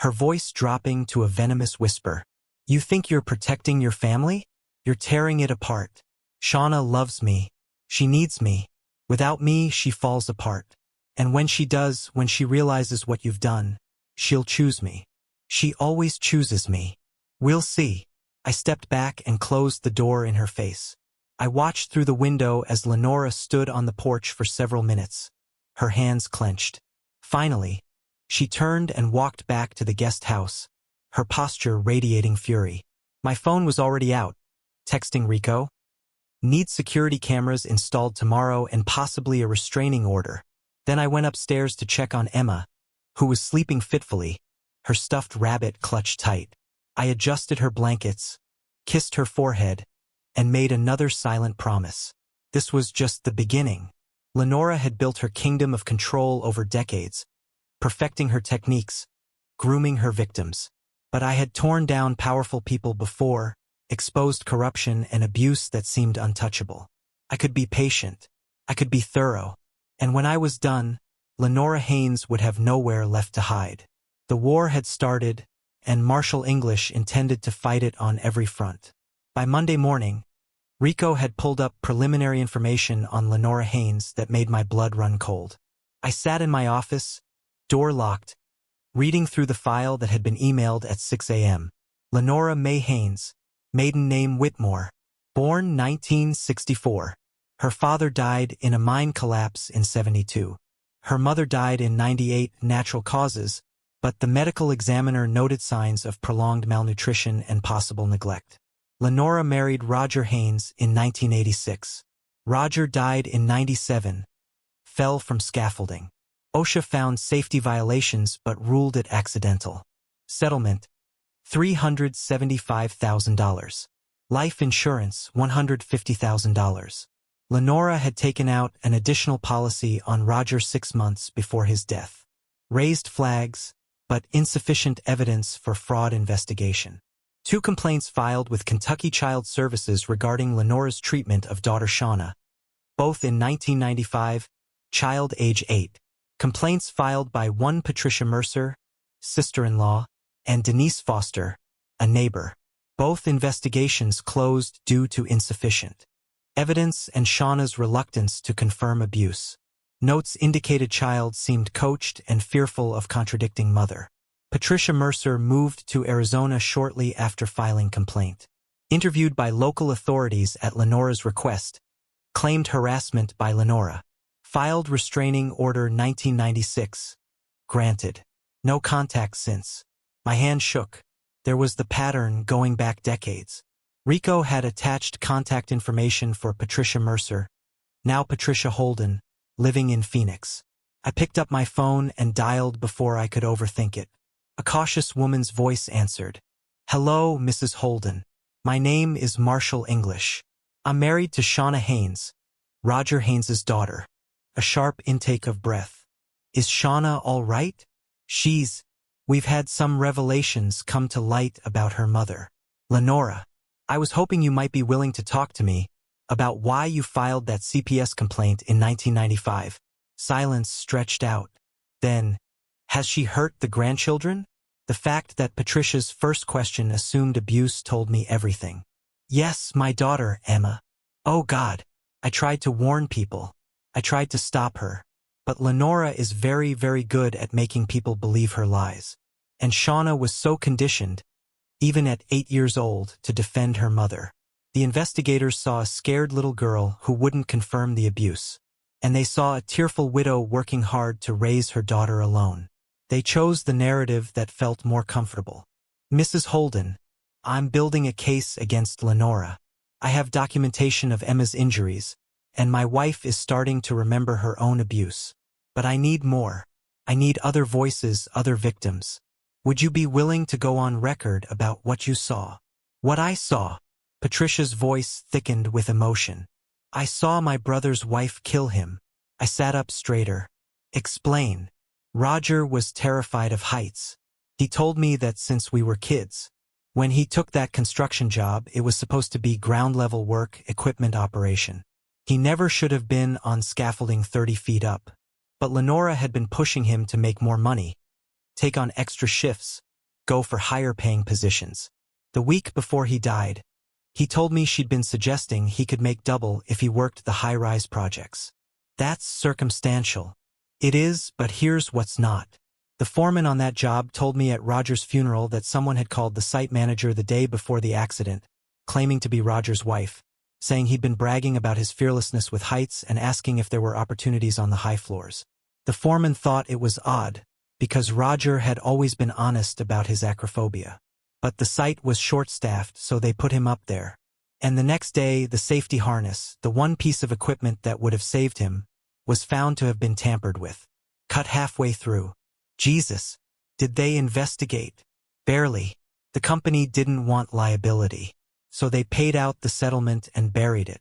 her voice dropping to a venomous whisper. You think you're protecting your family? You're tearing it apart. Shauna loves me. She needs me. Without me, she falls apart. And when she does, when she realizes what you've done, she'll choose me. She always chooses me. We'll see. I stepped back and closed the door in her face. I watched through the window as Lenora stood on the porch for several minutes, her hands clenched. Finally, she turned and walked back to the guest house, her posture radiating fury. My phone was already out, texting Rico. Need security cameras installed tomorrow and possibly a restraining order. Then I went upstairs to check on Emma, who was sleeping fitfully, her stuffed rabbit clutched tight. I adjusted her blankets, kissed her forehead, and made another silent promise. This was just the beginning. Lenora had built her kingdom of control over decades, perfecting her techniques, grooming her victims. But I had torn down powerful people before, exposed corruption and abuse that seemed untouchable. I could be patient. I could be thorough. And when I was done, Lenora Haynes would have nowhere left to hide. The war had started, and Marshall English intended to fight it on every front. By Monday morning, Rico had pulled up preliminary information on Lenora Haynes that made my blood run cold. I sat in my office, door locked, reading through the file that had been emailed at 6 a.m. Lenora May Haynes, maiden name Whitmore, born 1964. Her father died in a mine collapse in 72. Her mother died in 98, natural causes, but the medical examiner noted signs of prolonged malnutrition and possible neglect. Lenora married Roger Haynes in 1986. Roger died in 97, fell from scaffolding. OSHA found safety violations but ruled it accidental. Settlement, $375,000. Life insurance, $150,000. Lenora had taken out an additional policy on Roger 6 months before his death. Raised flags, but insufficient evidence for fraud investigation. 2 complaints filed with Kentucky Child Services regarding Lenora's treatment of daughter Shauna, both in 1995, child age 8. Complaints filed by one Patricia Mercer, sister-in-law, and Denise Foster, a neighbor. Both investigations closed due to insufficient evidence and Shauna's reluctance to confirm abuse. Notes indicated child seemed coached and fearful of contradicting mother. Patricia Mercer moved to Arizona shortly after filing complaint. Interviewed by local authorities at Lenora's request, Claimed harassment by Lenora. Filed restraining order 1996. Granted. No contact since. My hand shook. There was the pattern going back decades. Rico had attached contact information for Patricia Mercer, now Patricia Holden, living in Phoenix. I picked up my phone and dialed before I could overthink it. A cautious woman's voice answered. Hello, Mrs. Holden. My name is Marshall English. I'm married to Shauna Haynes, Roger Haynes's daughter. A sharp intake of breath. Is Shauna all right? We've had some revelations come to light about her mother. Lenora. I was hoping you might be willing to talk to me about why you filed that CPS complaint in 1995. Silence stretched out. Then, has she hurt the grandchildren? The fact that Patricia's first question assumed abuse told me everything. Yes, my daughter, Emma. Oh God. I tried to warn people. I tried to stop her. But Lenora is very, very good at making people believe her lies. And Shauna was so conditioned, even at 8 years old, to defend her mother. The investigators saw a scared little girl who wouldn't confirm the abuse. And they saw a tearful widow working hard to raise her daughter alone. They chose the narrative that felt more comfortable. Mrs. Holden, I'm building a case against Lenora. I have documentation of Emma's injuries, and my wife is starting to remember her own abuse. But I need more. I need other voices, other victims. Would you be willing to go on record about what you saw? What I saw. Patricia's voice thickened with emotion. I saw my brother's wife kill him. I sat up straighter. Explain. Roger was terrified of heights. He told me that since we were kids, when he took that construction job, it was supposed to be ground-level work, equipment operation. He never should have been on scaffolding 30 feet up. But Lenora had been pushing him to make more money, take on extra shifts, go for higher-paying positions. The week before he died, he told me she'd been suggesting he could make double if he worked the high-rise projects. That's circumstantial. It is, but here's what's not. The foreman on that job told me at Roger's funeral that someone had called the site manager the day before the accident, claiming to be Roger's wife, saying he'd been bragging about his fearlessness with heights and asking if there were opportunities on the high floors. The foreman thought it was odd, because Roger had always been honest about his acrophobia. But the site was short-staffed, so they put him up there. And the next day, the safety harness, the one piece of equipment that would have saved him, was found to have been tampered with. Cut halfway through. Jesus. Did they investigate? Barely. The company didn't want liability, so they paid out the settlement and buried it.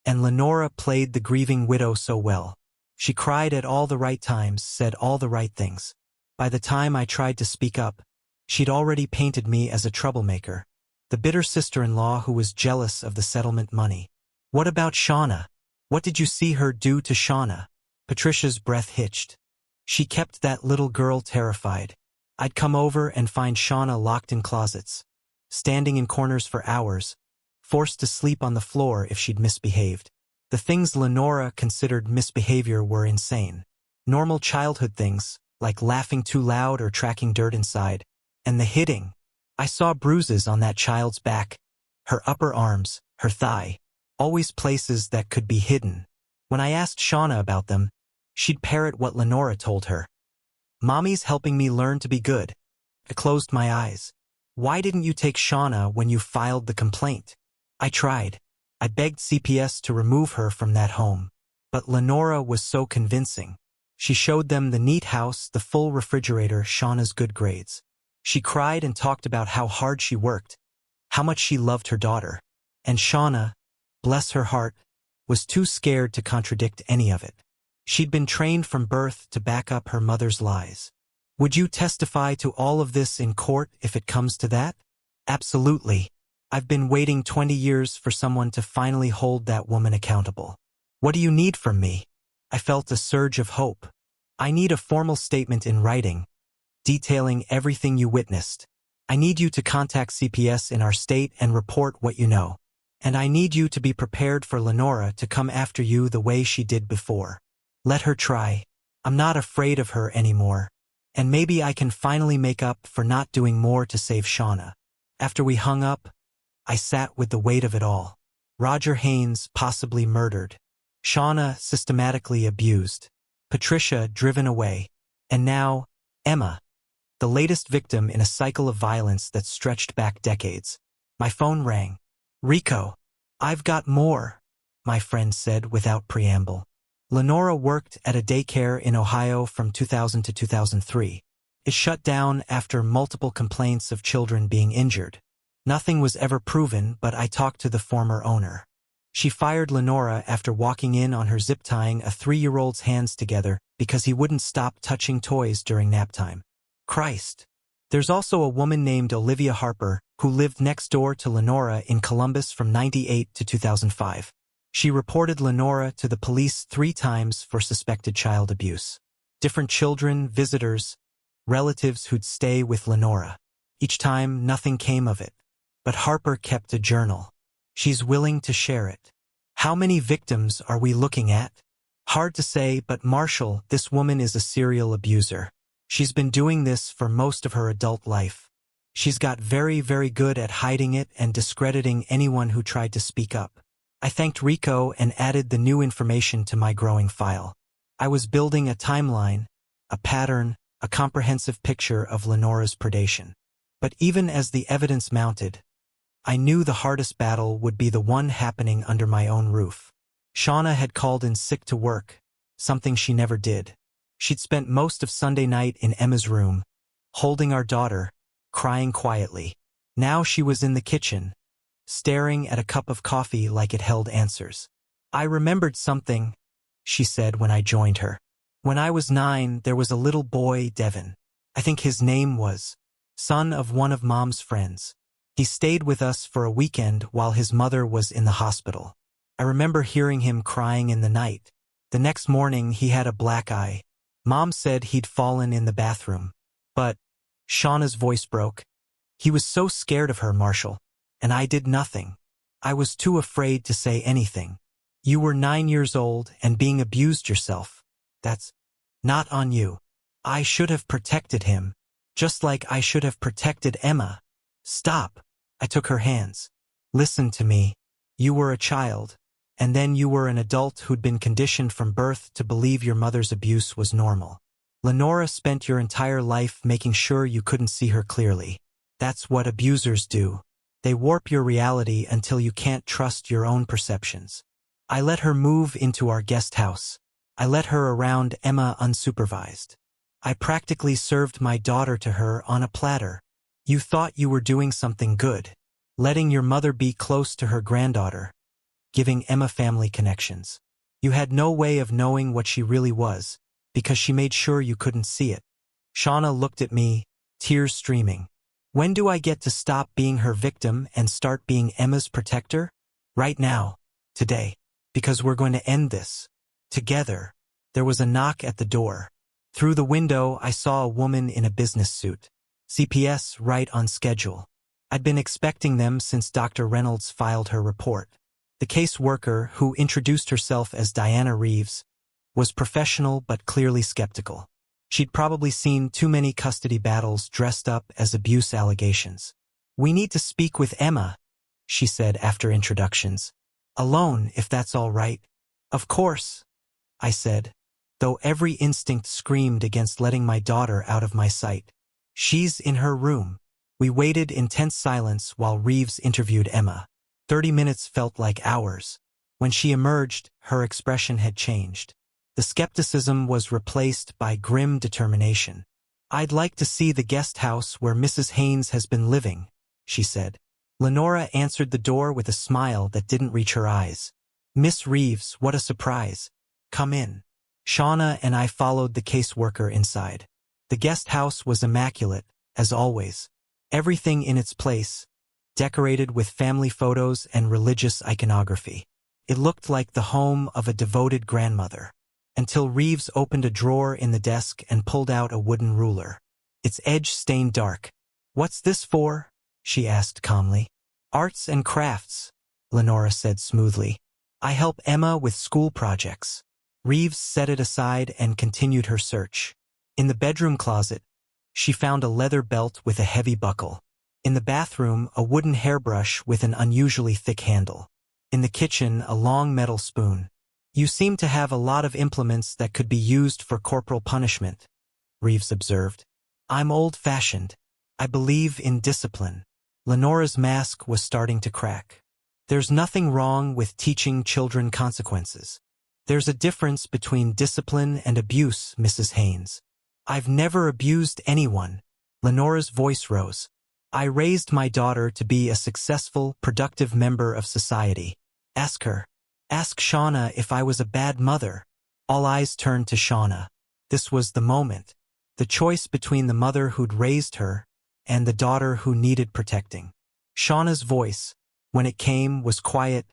And Lenora played the grieving widow so well. She cried at all the right times, said all the right things. By the time I tried to speak up, she'd already painted me as a troublemaker, the bitter sister-in-law who was jealous of the settlement money. What about Shauna? What did you see her do to Shauna? Patricia's breath hitched. She kept that little girl terrified. I'd come over and find Shauna locked in closets, standing in corners for hours, forced to sleep on the floor if she'd misbehaved. The things Lenora considered misbehavior were insane. Normal childhood things, like laughing too loud or tracking dirt inside. And the hitting. I saw bruises on that child's back, her upper arms, her thigh, always places that could be hidden. When I asked Shauna about them, she'd parrot what Lenora told her. Mommy's helping me learn to be good. I closed my eyes. Why didn't you take Shauna when you filed the complaint? I tried. I begged CPS to remove her from that home. But Lenora was so convincing. She showed them the neat house, the full refrigerator, Shauna's good grades. She cried and talked about how hard she worked, how much she loved her daughter. And Shauna, bless her heart, was too scared to contradict any of it. She'd been trained from birth to back up her mother's lies. Would you testify to all of this in court if it comes to that? Absolutely. I've been waiting 20 years for someone to finally hold that woman accountable. What do you need from me? I felt a surge of hope. I need a formal statement in writing, detailing everything you witnessed. I need you to contact CPS in our state and report what you know. And I need you to be prepared for Lenora to come after you the way she did before. Let her try. I'm not afraid of her anymore. And maybe I can finally make up for not doing more to save Shauna. After we hung up, I sat with the weight of it all. Roger Haynes possibly murdered. Shauna systematically abused. Patricia driven away. And now, Emma, the latest victim in a cycle of violence that stretched back decades. My phone rang. "Rico, I've got more," my friend said without preamble. Lenora worked at a daycare in Ohio from 2000 to 2003. It shut down after multiple complaints of children being injured. Nothing was ever proven, but I talked to the former owner. She fired Lenora after walking in on her zip-tying a 3-year-old's hands together because he wouldn't stop touching toys during nap time. Christ. There's also a woman named Olivia Harper who lived next door to Lenora in Columbus from 1998 to 2005. She reported Lenora to the police 3 times for suspected child abuse. Different children, visitors, relatives who'd stay with Lenora. Each time, nothing came of it. But Harper kept a journal. She's willing to share it. How many victims are we looking at? Hard to say, but Marshall, this woman is a serial abuser. She's been doing this for most of her adult life. She's got very, very good at hiding it and discrediting anyone who tried to speak up. I thanked Rico and added the new information to my growing file. I was building a timeline, a pattern, a comprehensive picture of Lenora's predation. But even as the evidence mounted, I knew the hardest battle would be the one happening under my own roof. Shauna had called in sick to work, something she never did. She'd spent most of Sunday night in Emma's room, holding our daughter, crying quietly. Now she was in the kitchen, staring at a cup of coffee like it held answers. "I remembered something," she said when I joined her. "When I was 9, there was a little boy, Devin. I think his name was, son of one of Mom's friends. He stayed with us for a weekend while his mother was in the hospital. I remember hearing him crying in the night. The next morning he had a black eye. Mom said he'd fallen in the bathroom. But," Shauna's voice broke, "he was so scared of her, Marshall. And I did nothing. I was too afraid to say anything. You were 9 years old and being abused yourself. That's not on you. I should have protected him, just like I should have protected Emma." "Stop." I took her hands. "Listen to me. You were a child, and then you were an adult who'd been conditioned from birth to believe your mother's abuse was normal. Lenora spent your entire life making sure you couldn't see her clearly. That's what abusers do. They warp your reality until you can't trust your own perceptions. I let her move into our guest house. I let her around Emma unsupervised. I practically served my daughter to her on a platter. You thought you were doing something good, letting your mother be close to her granddaughter, giving Emma family connections. You had no way of knowing what she really was, because she made sure you couldn't see it." Shauna looked at me, tears streaming. "When do I get to stop being her victim and start being Emma's protector?" "Right now. Today. Because we're going to end this. Together." There was a knock at the door. Through the window, I saw a woman in a business suit. CPS right on schedule. I'd been expecting them since Dr. Reynolds filed her report. The caseworker, who introduced herself as Diana Reeves, was professional but clearly skeptical. She'd probably seen too many custody battles dressed up as abuse allegations. "We need to speak with Emma," she said after introductions. "Alone, if that's all right." "Of course," I said, though every instinct screamed against letting my daughter out of my sight. "She's in her room." We waited in tense silence while Reeves interviewed Emma. 30 minutes felt like hours. When she emerged, her expression had changed. The skepticism was replaced by grim determination. "I'd like to see the guest house where Mrs. Haynes has been living," she said. Lenora answered the door with a smile that didn't reach her eyes. "Miss Reeves, what a surprise. Come in." Shauna and I followed the caseworker inside. The guest house was immaculate, as always. Everything in its place, decorated with family photos and religious iconography. It looked like the home of a devoted grandmother. Until Reeves opened a drawer in the desk and pulled out a wooden ruler. Its edge stained dark. "What's this for?" she asked calmly. "Arts and crafts," Lenora said smoothly. "I help Emma with school projects." Reeves set it aside and continued her search. In the bedroom closet, she found a leather belt with a heavy buckle. In the bathroom, a wooden hairbrush with an unusually thick handle. In the kitchen, a long metal spoon. You seem to have a lot of implements that could be used for corporal punishment, Reeves observed. I'm old-fashioned. I believe in discipline. Lenora's mask was starting to crack. There's nothing wrong with teaching children consequences. There's a difference between discipline and abuse, Mrs. Haynes. I've never abused anyone. Lenora's voice rose. I raised my daughter to be a successful, productive member of society. Ask her. Ask Shauna if I was a bad mother. All eyes turned to Shauna. This was the moment. The choice between the mother who'd raised her and the daughter who needed protecting. Shauna's voice, when it came, was quiet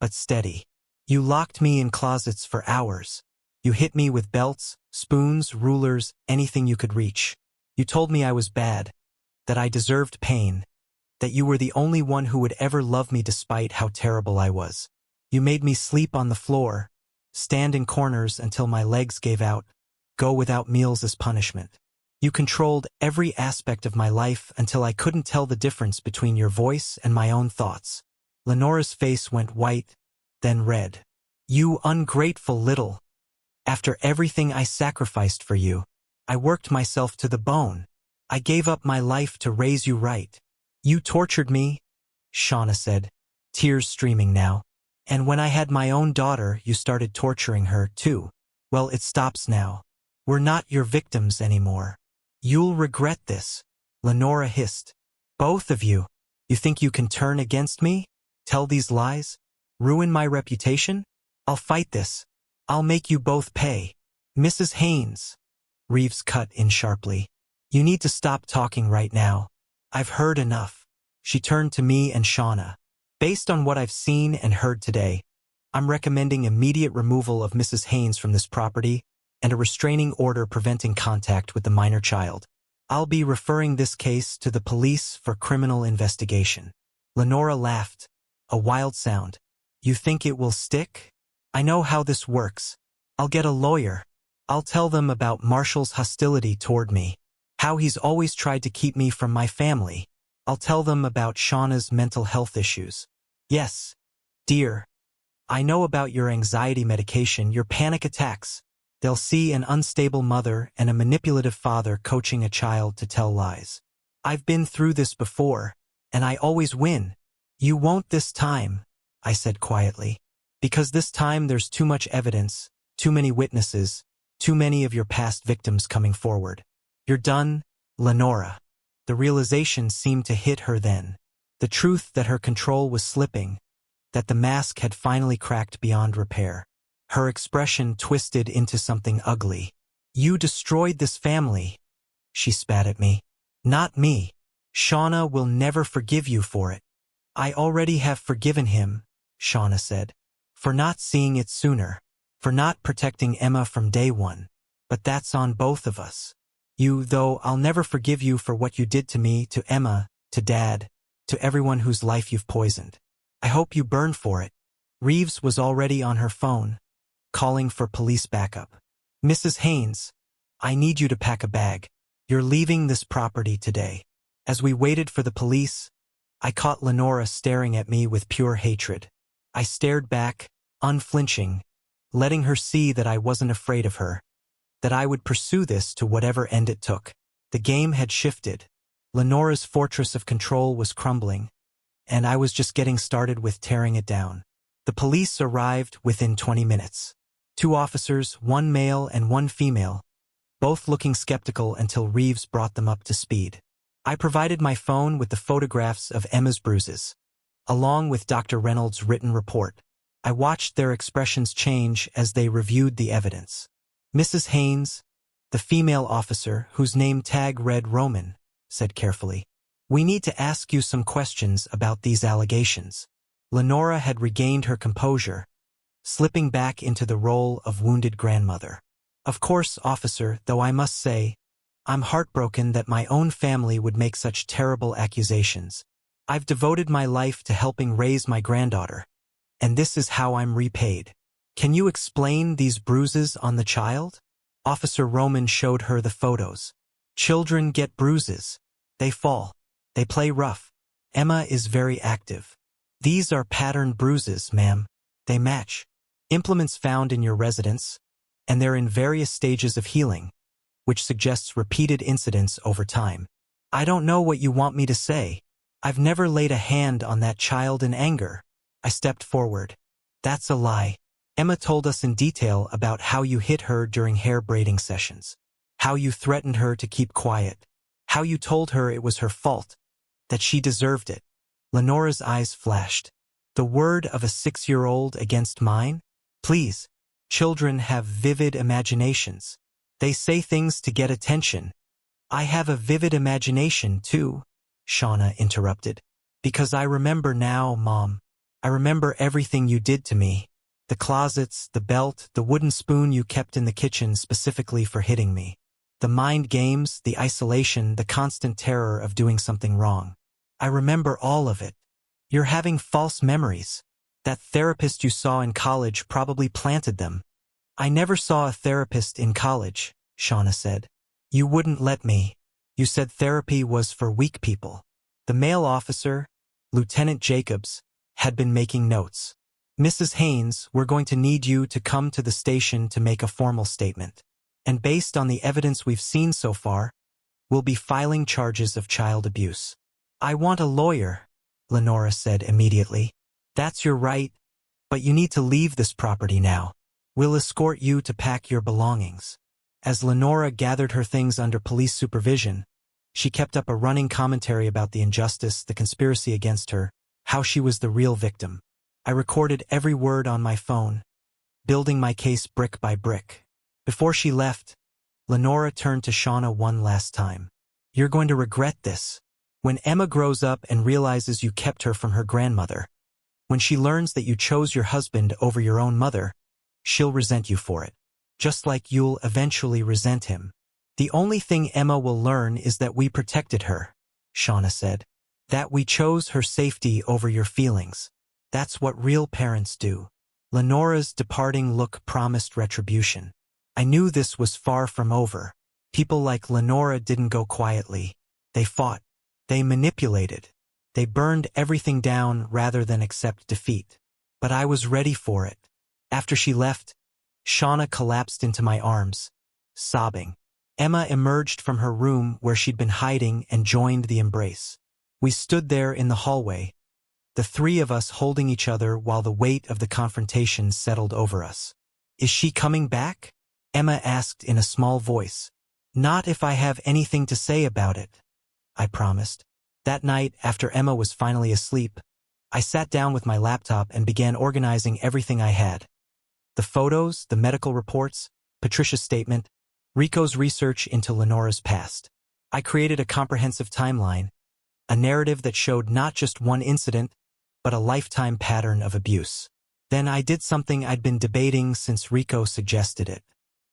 but steady. You locked me in closets for hours. You hit me with belts, spoons, rulers, anything you could reach. You told me I was bad, that I deserved pain, that you were the only one who would ever love me despite how terrible I was. You made me sleep on the floor, stand in corners until my legs gave out, go without meals as punishment. You controlled every aspect of my life until I couldn't tell the difference between your voice and my own thoughts. Lenora's face went white, then red. You ungrateful little. After everything I sacrificed for you, I worked myself to the bone. I gave up my life to raise you right. You tortured me, Shauna said, tears streaming now. And when I had my own daughter, you started torturing her too. Well, it stops now. We're not your victims anymore. You'll regret this, Lenora hissed. Both of you. You think you can turn against me? Tell these lies? Ruin my reputation? I'll fight this. I'll make you both pay. Mrs. Haynes. Reeves cut in sharply. You need to stop talking right now. I've heard enough. She turned to me and Shauna. Based on what I've seen and heard today, I'm recommending immediate removal of Mrs. Haynes from this property and a restraining order preventing contact with the minor child. I'll be referring this case to the police for criminal investigation. Lenora laughed, a wild sound. You think it will stick? I know how this works. I'll get a lawyer. I'll tell them about Marshall's hostility toward me, how he's always tried to keep me from my family. I'll tell them about Shauna's mental health issues. Yes, dear. I know about your anxiety medication, your panic attacks. They'll see an unstable mother and a manipulative father coaching a child to tell lies. I've been through this before, and I always win. You won't this time, I said quietly. Because this time there's too much evidence, too many witnesses, too many of your past victims coming forward. You're done, Lenora. The realization seemed to hit her then. The truth that her control was slipping, that the mask had finally cracked beyond repair. Her expression twisted into something ugly. You destroyed this family, she spat at me. Not me. Shauna will never forgive you for it. I already have forgiven him, Shauna said. For not seeing it sooner. For not protecting Emma from day one. But that's on both of us. You, though, I'll never forgive you for what you did to me, to Emma, to Dad, to everyone whose life you've poisoned. I hope you burn for it. Reeves was already on her phone, calling for police backup. Mrs. Haynes, I need you to pack a bag. You're leaving this property today. As we waited for the police, I caught Lenora staring at me with pure hatred. I stared back, unflinching, letting her see that I wasn't afraid of her, that I would pursue this to whatever end it took. The game had shifted. Lenora's fortress of control was crumbling, and I was just getting started with tearing it down. The police arrived within 20 minutes. 2 officers, 1 male and 1 female, both looking skeptical until Reeves brought them up to speed. I provided my phone with the photographs of Emma's bruises, along with Dr. Reynolds' written report. I watched their expressions change as they reviewed the evidence. Mrs. Haynes, the female officer whose name tag read Roman, said carefully, "We need to ask you some questions about these allegations." Lenora had regained her composure, slipping back into the role of wounded grandmother. "Of course, officer, though I must say, I'm heartbroken that my own family would make such terrible accusations. I've devoted my life to helping raise my granddaughter, and this is how I'm repaid. Can you explain these bruises on the child?" Officer Roman showed her the photos. Children get bruises. They fall. They play rough. Emma is very active. These are patterned bruises, ma'am. They match. Implements found in your residence, and they're in various stages of healing, which suggests repeated incidents over time. I don't know what you want me to say. I've never laid a hand on that child in anger. I stepped forward. That's a lie. Emma told us in detail about how you hit her during hair braiding sessions, how you threatened her to keep quiet, how you told her it was her fault, that she deserved it. Lenora's eyes flashed. The word of a 6-year-old against mine? Please. Children have vivid imaginations. They say things to get attention. I have a vivid imagination, too, Shauna interrupted. Because I remember now, Mom. I remember everything you did to me. The closets, the belt, the wooden spoon you kept in the kitchen specifically for hitting me. The mind games, the isolation, the constant terror of doing something wrong. I remember all of it. You're having false memories. That therapist you saw in college probably planted them. I never saw a therapist in college, Shauna said. You wouldn't let me. You said therapy was for weak people. The male officer, Lieutenant Jacobs, had been making notes. Mrs. Haynes, we're going to need you to come to the station to make a formal statement. And based on the evidence we've seen so far, we'll be filing charges of child abuse. I want a lawyer, Lenora said immediately. That's your right, but you need to leave this property now. We'll escort you to pack your belongings. As Lenora gathered her things under police supervision, she kept up a running commentary about the injustice, the conspiracy against her, how she was the real victim. I recorded every word on my phone, building my case brick by brick. Before she left, Lenora turned to Shauna one last time. You're going to regret this. When Emma grows up and realizes you kept her from her grandmother, when she learns that you chose your husband over your own mother, she'll resent you for it. Just like you'll eventually resent him. The only thing Emma will learn is that we protected her, Shauna said. That we chose her safety over your feelings. That's what real parents do. Lenora's departing look promised retribution. I knew this was far from over. People like Lenora didn't go quietly. They fought. They manipulated. They burned everything down rather than accept defeat. But I was ready for it. After she left, Shauna collapsed into my arms, sobbing. Emma emerged from her room where she'd been hiding and joined the embrace. We stood there in the hallway, the three of us holding each other while the weight of the confrontation settled over us. Is she coming back? Emma asked in a small voice. Not if I have anything to say about it, I promised. That night, after Emma was finally asleep, I sat down with my laptop and began organizing everything I had. The photos, the medical reports, Patricia's statement, Rico's research into Lenora's past. I created a comprehensive timeline, a narrative that showed not just one incident, but a lifetime pattern of abuse. Then I did something I'd been debating since Rico suggested it.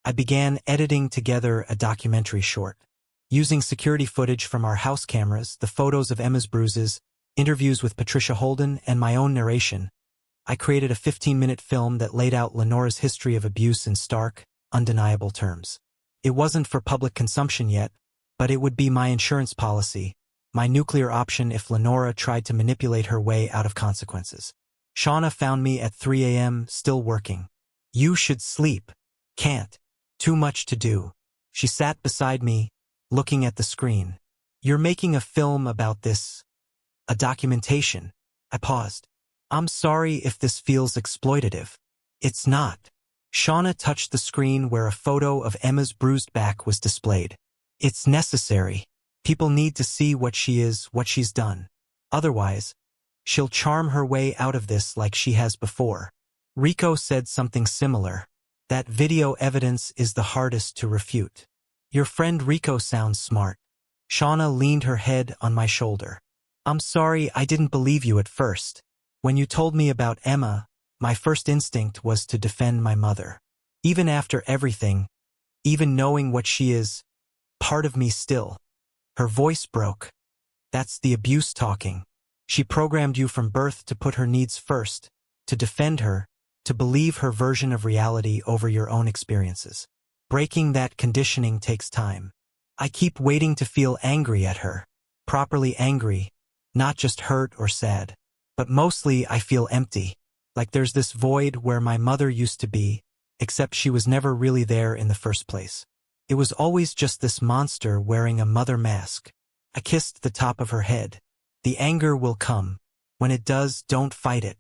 I began editing together a documentary short. Using security footage from our house cameras, the photos of Emma's bruises, interviews with Patricia Holden, and my own narration, I created a 15-minute film that laid out Lenora's history of abuse in stark, undeniable terms. It wasn't for public consumption yet, but it would be my insurance policy, my nuclear option if Lenora tried to manipulate her way out of consequences. Shauna found me at 3 a.m., still working. You should sleep. Can't. Too much to do. She sat beside me, looking at the screen. You're making a film about this. A documentation. I paused. I'm sorry if this feels exploitative. It's not. Shauna touched the screen where a photo of Emma's bruised back was displayed. It's necessary. People need to see what she is, what she's done. Otherwise, she'll charm her way out of this like she has before. Rico said something similar. That video evidence is the hardest to refute. Your friend Rico sounds smart. Shauna leaned her head on my shoulder. I'm sorry I didn't believe you at first. When you told me about Emma, my first instinct was to defend my mother. Even after everything, even knowing what she is, part of me still. Her voice broke. That's the abuse talking. She programmed you from birth to put her needs first, to defend her, to believe her version of reality over your own experiences. Breaking that conditioning takes time. I keep waiting to feel angry at her. Properly angry, not just hurt or sad. But mostly I feel empty. Like there's this void where my mother used to be, except she was never really there in the first place. It was always just this monster wearing a mother mask. I kissed the top of her head. The anger will come. When it does, don't fight it.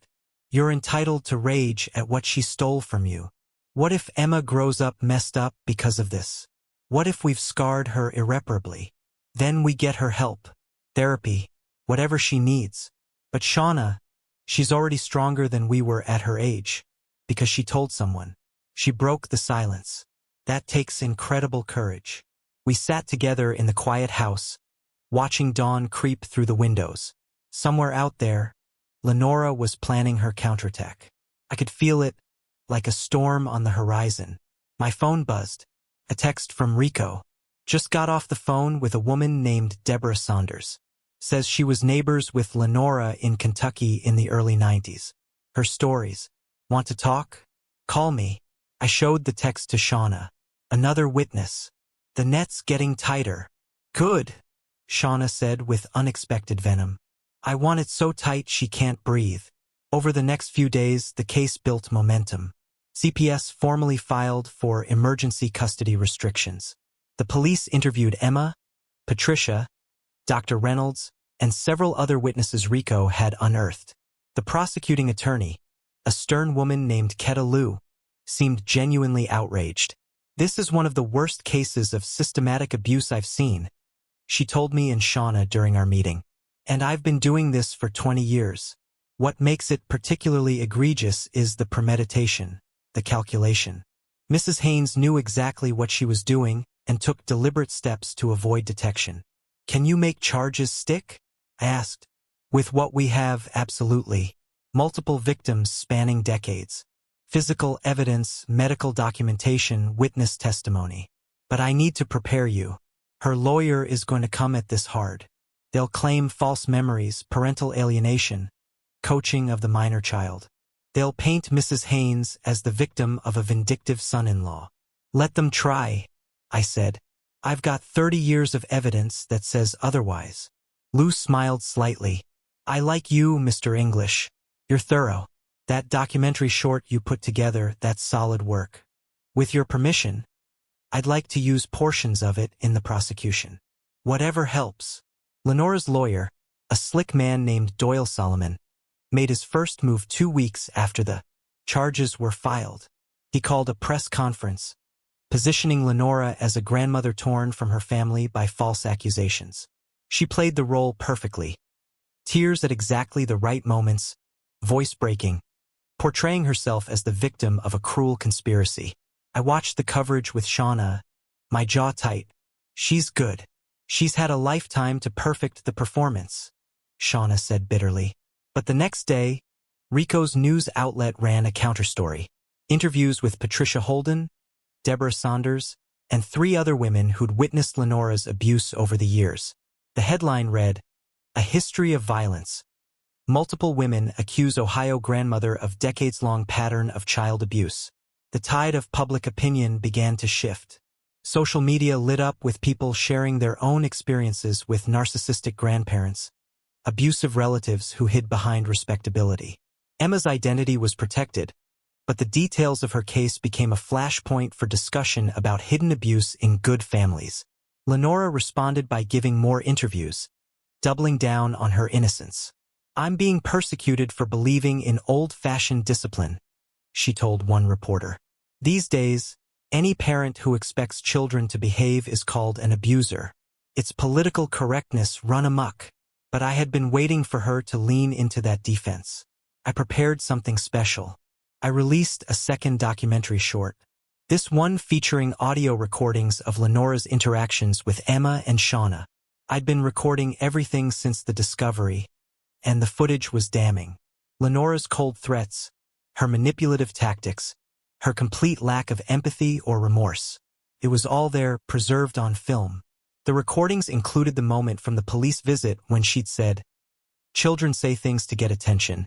You're entitled to rage at what she stole from you. What if Emma grows up messed up because of this? What if we've scarred her irreparably? Then we get her help, therapy, whatever she needs. But Shauna, she's already stronger than we were at her age, because she told someone. She broke the silence. That takes incredible courage. We sat together in the quiet house, watching dawn creep through the windows. Somewhere out there, Lenora was planning her counterattack. I could feel it, like a storm on the horizon. My phone buzzed. A text from Rico. Just got off the phone with a woman named Deborah Saunders. Says she was neighbors with Lenora in Kentucky in the early 90s. Her stories. Want to talk? Call me. I showed the text to Shauna. Another witness. The net's getting tighter. Good, Shauna said with unexpected venom. I want it so tight she can't breathe. Over the next few days, the case built momentum. CPS formally filed for emergency custody restrictions. The police interviewed Emma, Patricia, Dr. Reynolds, and several other witnesses Rico had unearthed. The prosecuting attorney, a stern woman named Keta Lou, seemed genuinely outraged. This is one of the worst cases of systematic abuse I've seen, she told me and Shauna during our meeting. And I've been doing this for 20 years. What makes it particularly egregious is the premeditation, the calculation. Mrs. Haynes knew exactly what she was doing and took deliberate steps to avoid detection. Can you make charges stick? I asked. With what we have, absolutely. Multiple victims spanning decades. Physical evidence, medical documentation, witness testimony. But I need to prepare you. Her lawyer is going to come at this hard. They'll claim false memories, parental alienation, coaching of the minor child. They'll paint Mrs. Haynes as the victim of a vindictive son-in-law. Let them try, I said. I've got 30 years of evidence that says otherwise. Lou smiled slightly. I like you, Mr. English. You're thorough. That documentary short you put together, that's solid work. With your permission, I'd like to use portions of it in the prosecution. Whatever helps. Lenora's lawyer, a slick man named Doyle Solomon, made his first move 2 weeks after the charges were filed. He called a press conference, positioning Lenora as a grandmother torn from her family by false accusations. She played the role perfectly. Tears at exactly the right moments, voice breaking, portraying herself as the victim of a cruel conspiracy. I watched the coverage with Shauna, my jaw tight. She's good. She's had a lifetime to perfect the performance, Shauna said bitterly. But the next day, Rico's news outlet ran a counterstory. Interviews with Patricia Holden, Deborah Saunders, and 3 other women who'd witnessed Lenora's abuse over the years. The headline read, A History of Violence. Multiple women accuse Ohio grandmother of decades-long pattern of child abuse. The tide of public opinion began to shift. Social media lit up with people sharing their own experiences with narcissistic grandparents, abusive relatives who hid behind respectability. Emma's identity was protected, but the details of her case became a flashpoint for discussion about hidden abuse in good families. Lenora responded by giving more interviews, doubling down on her innocence. I'm being persecuted for believing in old-fashioned discipline, she told one reporter. These days, any parent who expects children to behave is called an abuser. It's political correctness run amok. But I had been waiting for her to lean into that defense. I prepared something special. I released a second documentary short. This one featuring audio recordings of Lenora's interactions with Emma and Shauna. I'd been recording everything since the discovery, and the footage was damning. Lenora's cold threats, her manipulative tactics, her complete lack of empathy or remorse. It was all there, preserved on film. The recordings included the moment from the police visit when she'd said, "Children say things to get attention,"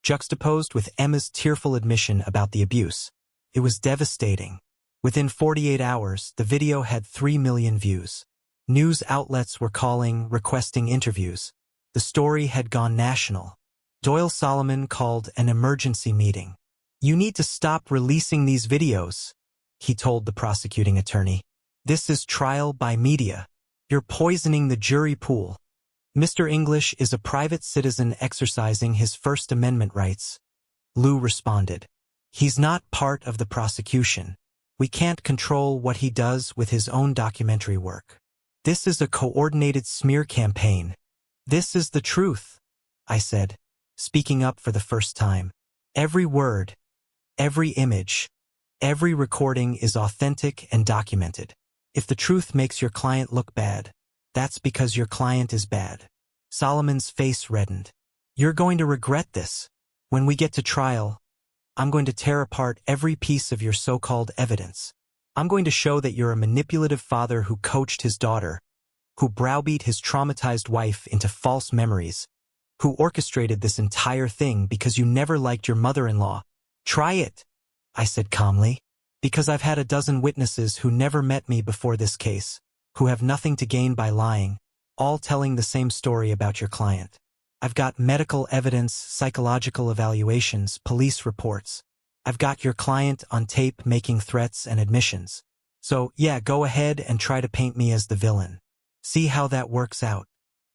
juxtaposed with Emma's tearful admission about the abuse. It was devastating. Within 48 hours, the video had 3 million views. News outlets were calling, requesting interviews. The story had gone national. Doyle Solomon called an emergency meeting. "You need to stop releasing these videos," he told the prosecuting attorney. "This is trial by media. You're poisoning the jury pool." "Mr. English is a private citizen exercising his First Amendment rights," Lou responded. "He's not part of the prosecution. We can't control what he does with his own documentary work. This is a coordinated smear campaign." "This is the truth," I said, speaking up for the first time. "Every word, every image, every recording is authentic and documented. If the truth makes your client look bad, that's because your client is bad." Solomon's face reddened. "You're going to regret this. When we get to trial, I'm going to tear apart every piece of your so-called evidence. I'm going to show that you're a manipulative father who coached his daughter, who browbeat his traumatized wife into false memories, who orchestrated this entire thing because you never liked your mother-in-law." "Try it," I said calmly, "because I've had a dozen witnesses who never met me before this case, who have nothing to gain by lying, all telling the same story about your client. I've got medical evidence, psychological evaluations, police reports. I've got your client on tape making threats and admissions. So, yeah, go ahead and try to paint me as the villain. See how that works out."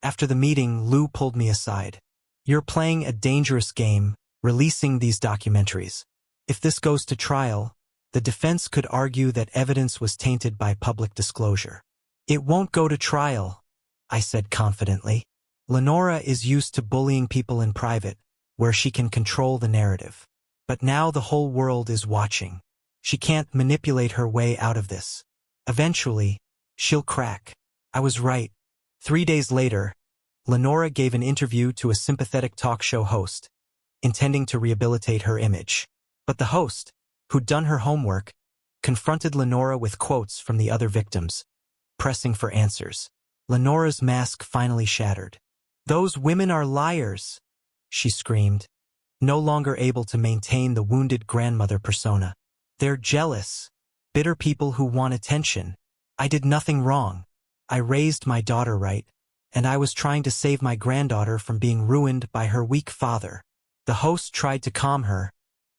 After the meeting, Lou pulled me aside. "You're playing a dangerous game, releasing these documentaries. If this goes to trial, the defense could argue that evidence was tainted by public disclosure." "It won't go to trial," I said confidently. "Lenora is used to bullying people in private, where she can control the narrative. But now the whole world is watching. She can't manipulate her way out of this. Eventually, she'll crack." I was right. 3 days later, Lenora gave an interview to a sympathetic talk show host, intending to rehabilitate her image. But the host, who'd done her homework, confronted Lenora with quotes from the other victims, pressing for answers. Lenora's mask finally shattered. "Those women are liars," she screamed, no longer able to maintain the wounded grandmother persona. "They're jealous, bitter people who want attention. I did nothing wrong. I raised my daughter right, and I was trying to save my granddaughter from being ruined by her weak father." The host tried to calm her,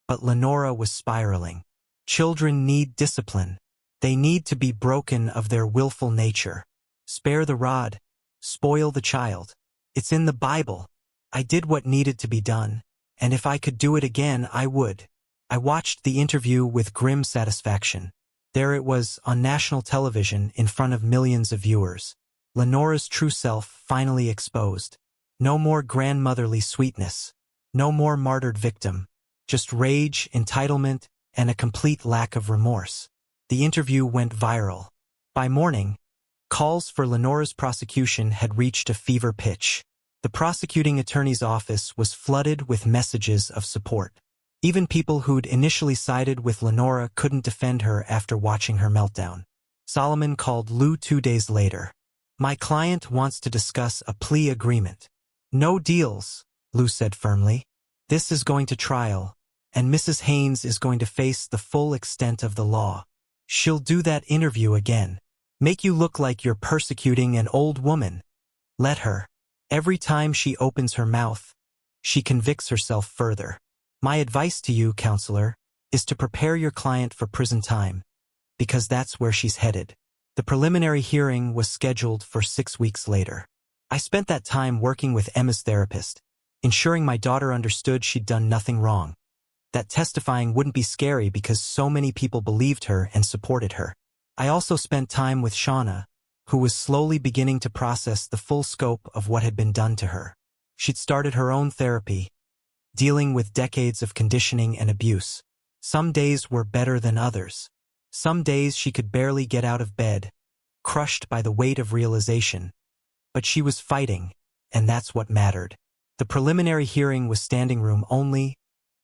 but Lenora was spiraling. "Children need discipline. They need to be broken of their willful nature. Spare the rod, spoil the child. It's in the Bible. I did what needed to be done, and if I could do it again, I would." I watched the interview with grim satisfaction. There it was on national television in front of millions of viewers. Lenora's true self finally exposed. No more grandmotherly sweetness. No more martyred victim. Just rage, entitlement, and a complete lack of remorse. The interview went viral. By morning, calls for Lenora's prosecution had reached a fever pitch. The prosecuting attorney's office was flooded with messages of support. Even people who'd initially sided with Lenora couldn't defend her after watching her meltdown. Solomon called Lou 2 days later. "My client wants to discuss a plea agreement." "No deals," Lou said firmly. "This is going to trial, and Mrs. Haynes is going to face the full extent of the law. She'll do that interview again. Make you look like you're persecuting an old woman. Let her. Every time she opens her mouth, she convicts herself further. My advice to you, counselor, is to prepare your client for prison time, because that's where she's headed." The preliminary hearing was scheduled for 6 weeks later. I spent that time working with Emma's therapist, ensuring my daughter understood she'd done nothing wrong, that testifying wouldn't be scary because so many people believed her and supported her. I also spent time with Shauna, who was slowly beginning to process the full scope of what had been done to her. She'd started her own therapy, dealing with decades of conditioning and abuse. Some days were better than others. Some days she could barely get out of bed, crushed by the weight of realization. But she was fighting, and that's what mattered. The preliminary hearing was standing room only,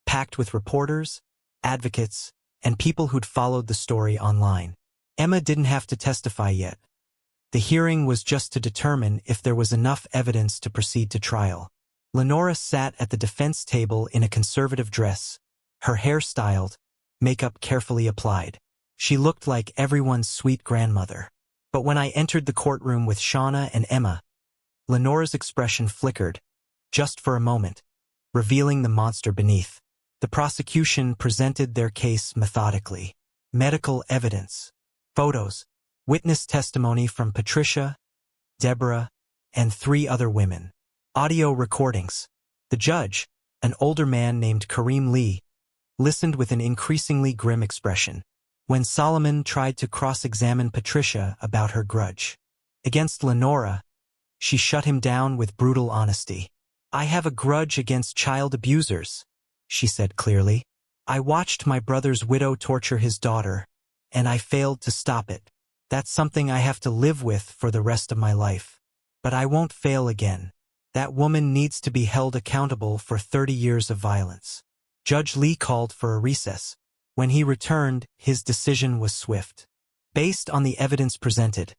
packed with reporters, advocates, and people who'd followed the story online. Emma didn't have to testify yet. The hearing was just to determine if there was enough evidence to proceed to trial. Lenora sat at the defense table in a conservative dress, her hair styled, makeup carefully applied. She looked like everyone's sweet grandmother. But when I entered the courtroom with Shauna and Emma, Lenora's expression flickered, just for a moment, revealing the monster beneath. The prosecution presented their case methodically. Medical evidence, photos, witness testimony from Patricia, Deborah, and 3 other women. Audio recordings. The judge, an older man named Kareem Lee, listened with an increasingly grim expression when Solomon tried to cross-examine Patricia about her grudge against Lenora. She shut him down with brutal honesty. "I have a grudge against child abusers," she said clearly. "I watched my brother's widow torture his daughter, and I failed to stop it. That's something I have to live with for the rest of my life. But I won't fail again. That woman needs to be held accountable for 30 years of violence." Judge Lee called for a recess. When he returned, his decision was swift. "Based on the evidence presented,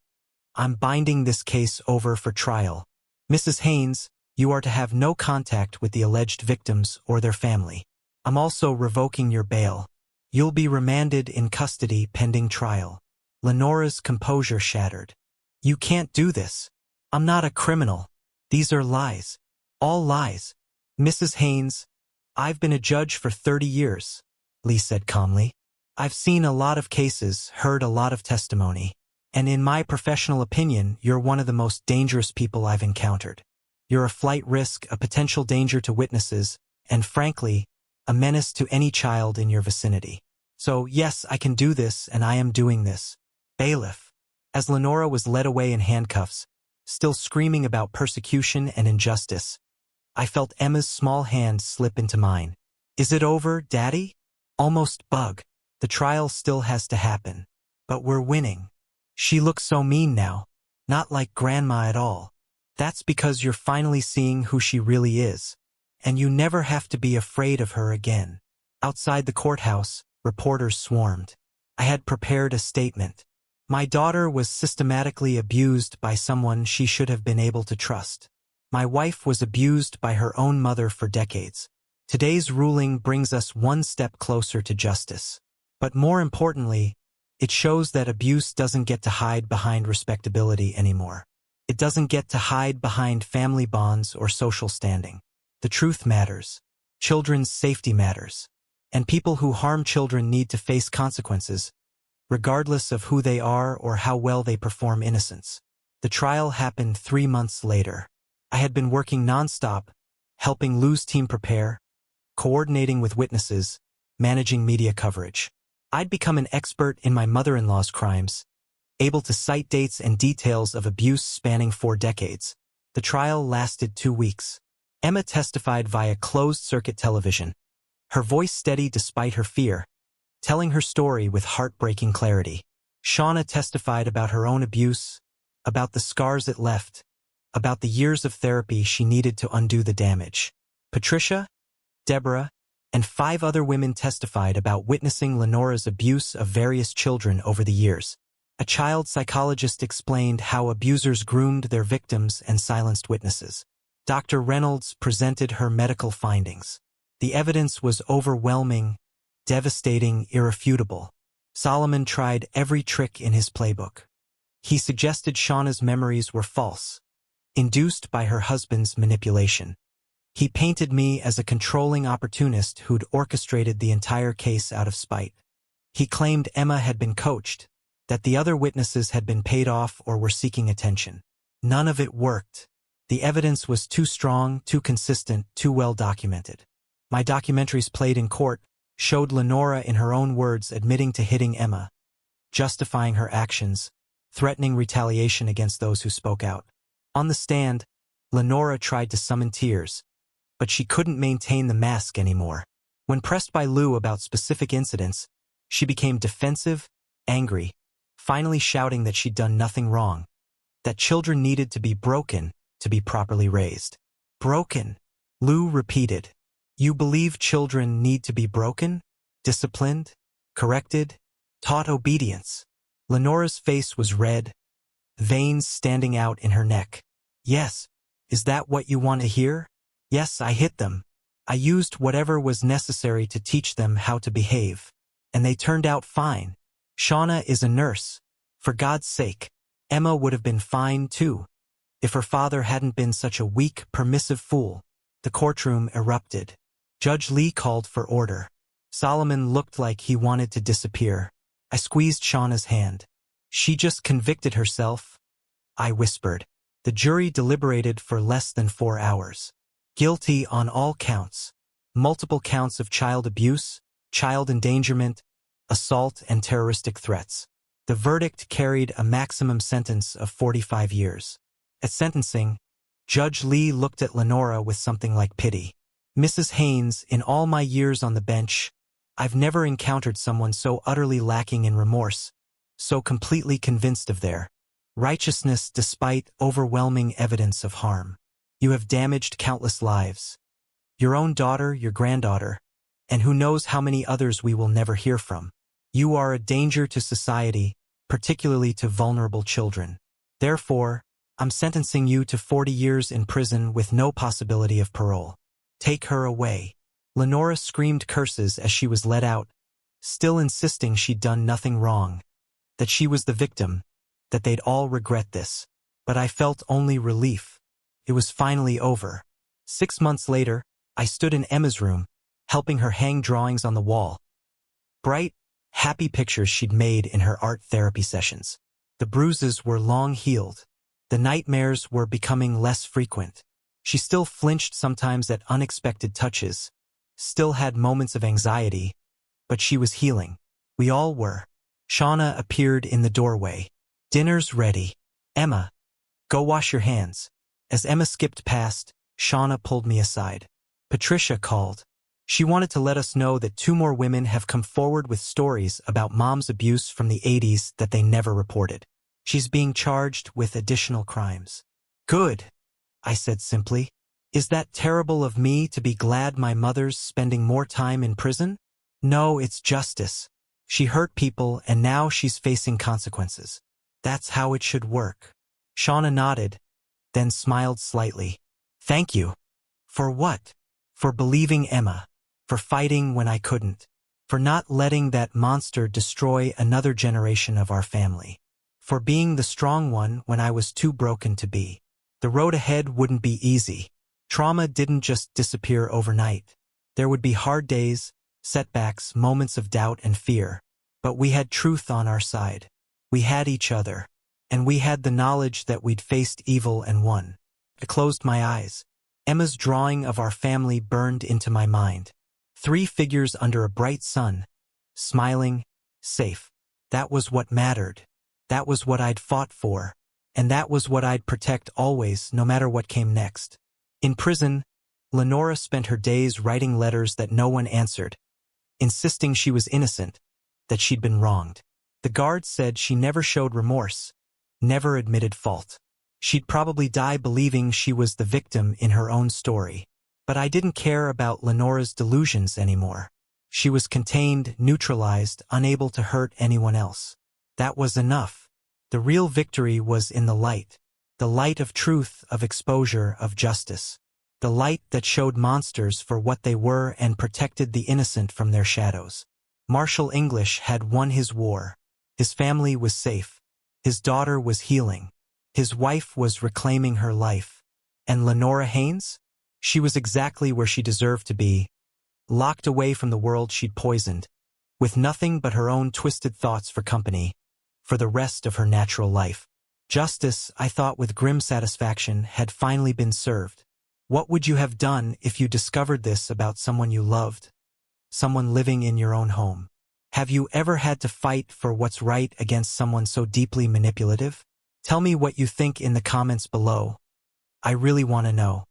I'm binding this case over for trial. Mrs. Haynes, you are to have no contact with the alleged victims or their family. I'm also revoking your bail. You'll be remanded in custody pending trial." Lenora's composure shattered. "You can't do this. I'm not a criminal. These are lies. All lies." "Mrs. Haynes, I've been a judge for 30 years, Lee said calmly. "I've seen a lot of cases, heard a lot of testimony, and in my professional opinion, you're one of the most dangerous people I've encountered. You're a flight risk, a potential danger to witnesses, and frankly, a menace to any child in your vicinity. So yes, I can do this, and I am doing this." Bailiff. As Lenora was led away in handcuffs, still screaming about persecution and injustice, I felt Emma's small hand slip into mine. "Is it over, Daddy?" "Almost, Bug. The trial still has to happen. But we're winning." "She looks so mean now. Not like Grandma at all." "That's because you're finally seeing who she really is. And you never have to be afraid of her again." Outside the courthouse, reporters swarmed. I had prepared a statement. My daughter was systematically abused by someone she should have been able to trust. My wife was abused by her own mother for decades. Today's ruling brings us one step closer to justice. But more importantly, it shows that abuse doesn't get to hide behind respectability anymore. It doesn't get to hide behind family bonds or social standing. The truth matters. Children's safety matters. And people who harm children need to face consequences, regardless of who they are or how well they perform innocence. The trial happened 3 months later. I had been working nonstop, helping Lou's team prepare, coordinating with witnesses, managing media coverage. I'd become an expert in my mother-in-law's crimes, able to cite dates and details of abuse spanning 4 decades. The trial lasted 2 weeks. Emma testified via closed-circuit television, her voice steady despite her fear, telling her story with heartbreaking clarity. Shauna testified about her own abuse, about the scars it left, about the years of therapy she needed to undo the damage. Patricia, Deborah, and 5 other women testified about witnessing Lenora's abuse of various children over the years. A child psychologist explained how abusers groomed their victims and silenced witnesses. Dr. Reynolds presented her medical findings. The evidence was overwhelming, devastating, irrefutable. Solomon tried every trick in his playbook. He suggested Shauna's memories were false, induced by her husband's manipulation. He painted me as a controlling opportunist who'd orchestrated the entire case out of spite. He claimed Emma had been coached, that the other witnesses had been paid off or were seeking attention. None of it worked. The evidence was too strong, too consistent, too well documented. My documentaries played in court showed Lenora in her own words admitting to hitting Emma, justifying her actions, threatening retaliation against those who spoke out. On the stand, Lenora tried to summon tears, but she couldn't maintain the mask anymore. When pressed by Lou about specific incidents, she became defensive, angry, finally shouting that she'd done nothing wrong, that children needed to be broken to be properly raised. Broken, Lou repeated. You believe children need to be broken, disciplined, corrected, taught obedience? Lenora's face was red, veins standing out in her neck. Yes, is that what you want to hear? Yes, I hit them. I used whatever was necessary to teach them how to behave. And they turned out fine. Shauna is a nurse. For God's sake, Emma would have been fine too, if her father hadn't been such a weak, permissive fool. The courtroom erupted. Judge Lee called for order. Solomon looked like he wanted to disappear. I squeezed Shauna's hand. She just convicted herself, I whispered. The jury deliberated for less than 4 hours. Guilty on all counts. Multiple counts of child abuse, child endangerment, assault, and terroristic threats. The verdict carried a maximum sentence of 45 years. At sentencing, Judge Lee looked at Lenora with something like pity. Mrs. Haynes, in all my years on the bench, I've never encountered someone so utterly lacking in remorse, so completely convinced of their righteousness despite overwhelming evidence of harm. You have damaged countless lives. Your own daughter, your granddaughter, and who knows how many others we will never hear from. You are a danger to society, particularly to vulnerable children. Therefore, I'm sentencing you to 40 years in prison with no possibility of parole. Take her away. Lenora screamed curses as she was led out, still insisting she'd done nothing wrong, that she was the victim, that they'd all regret this. But I felt only relief. It was finally over. 6 months later, I stood in Emma's room, helping her hang drawings on the wall. Bright, happy pictures she'd made in her art therapy sessions. The bruises were long healed. The nightmares were becoming less frequent. She still flinched sometimes at unexpected touches, still had moments of anxiety, but she was healing. We all were. Shauna appeared in the doorway. Dinner's ready. Emma, go wash your hands. As Emma skipped past, Shauna pulled me aside. Patricia called. She wanted to let us know that 2 more women have come forward with stories about mom's abuse from the 80s that they never reported. She's being charged with additional crimes. Good, I said simply. Is that terrible of me to be glad my mother's spending more time in prison? No, it's justice. She hurt people and now she's facing consequences. That's how it should work. Shauna nodded, then smiled slightly. Thank you. For what? For believing Emma. For fighting when I couldn't. For not letting that monster destroy another generation of our family. For being the strong one when I was too broken to be. The road ahead wouldn't be easy. Trauma didn't just disappear overnight. There would be hard days, setbacks, moments of doubt and fear. But we had truth on our side. We had each other. And we had the knowledge that we'd faced evil and won. I closed my eyes. Emma's drawing of our family burned into my mind. 3 figures under a bright sun. Smiling, safe. That was what mattered. That was what I'd fought for. And that was what I'd protect always, no matter what came next. In prison, Lenora spent her days writing letters that no one answered, insisting she was innocent, that she'd been wronged. The guards said she never showed remorse, never admitted fault. She'd probably die believing she was the victim in her own story. But I didn't care about Lenora's delusions anymore. She was contained, neutralized, unable to hurt anyone else. That was enough. The real victory was in the light of truth, of exposure, of justice. The light that showed monsters for what they were and protected the innocent from their shadows. Marshall English had won his war. His family was safe. His daughter was healing. His wife was reclaiming her life. And Lenora Haynes? She was exactly where she deserved to be, locked away from the world she'd poisoned, with nothing but her own twisted thoughts for company, for the rest of her natural life. Justice, I thought with grim satisfaction, had finally been served. What would you have done if you discovered this about someone you loved? Someone living in your own home? Have you ever had to fight for what's right against someone so deeply manipulative? Tell me what you think in the comments below. I really want to know.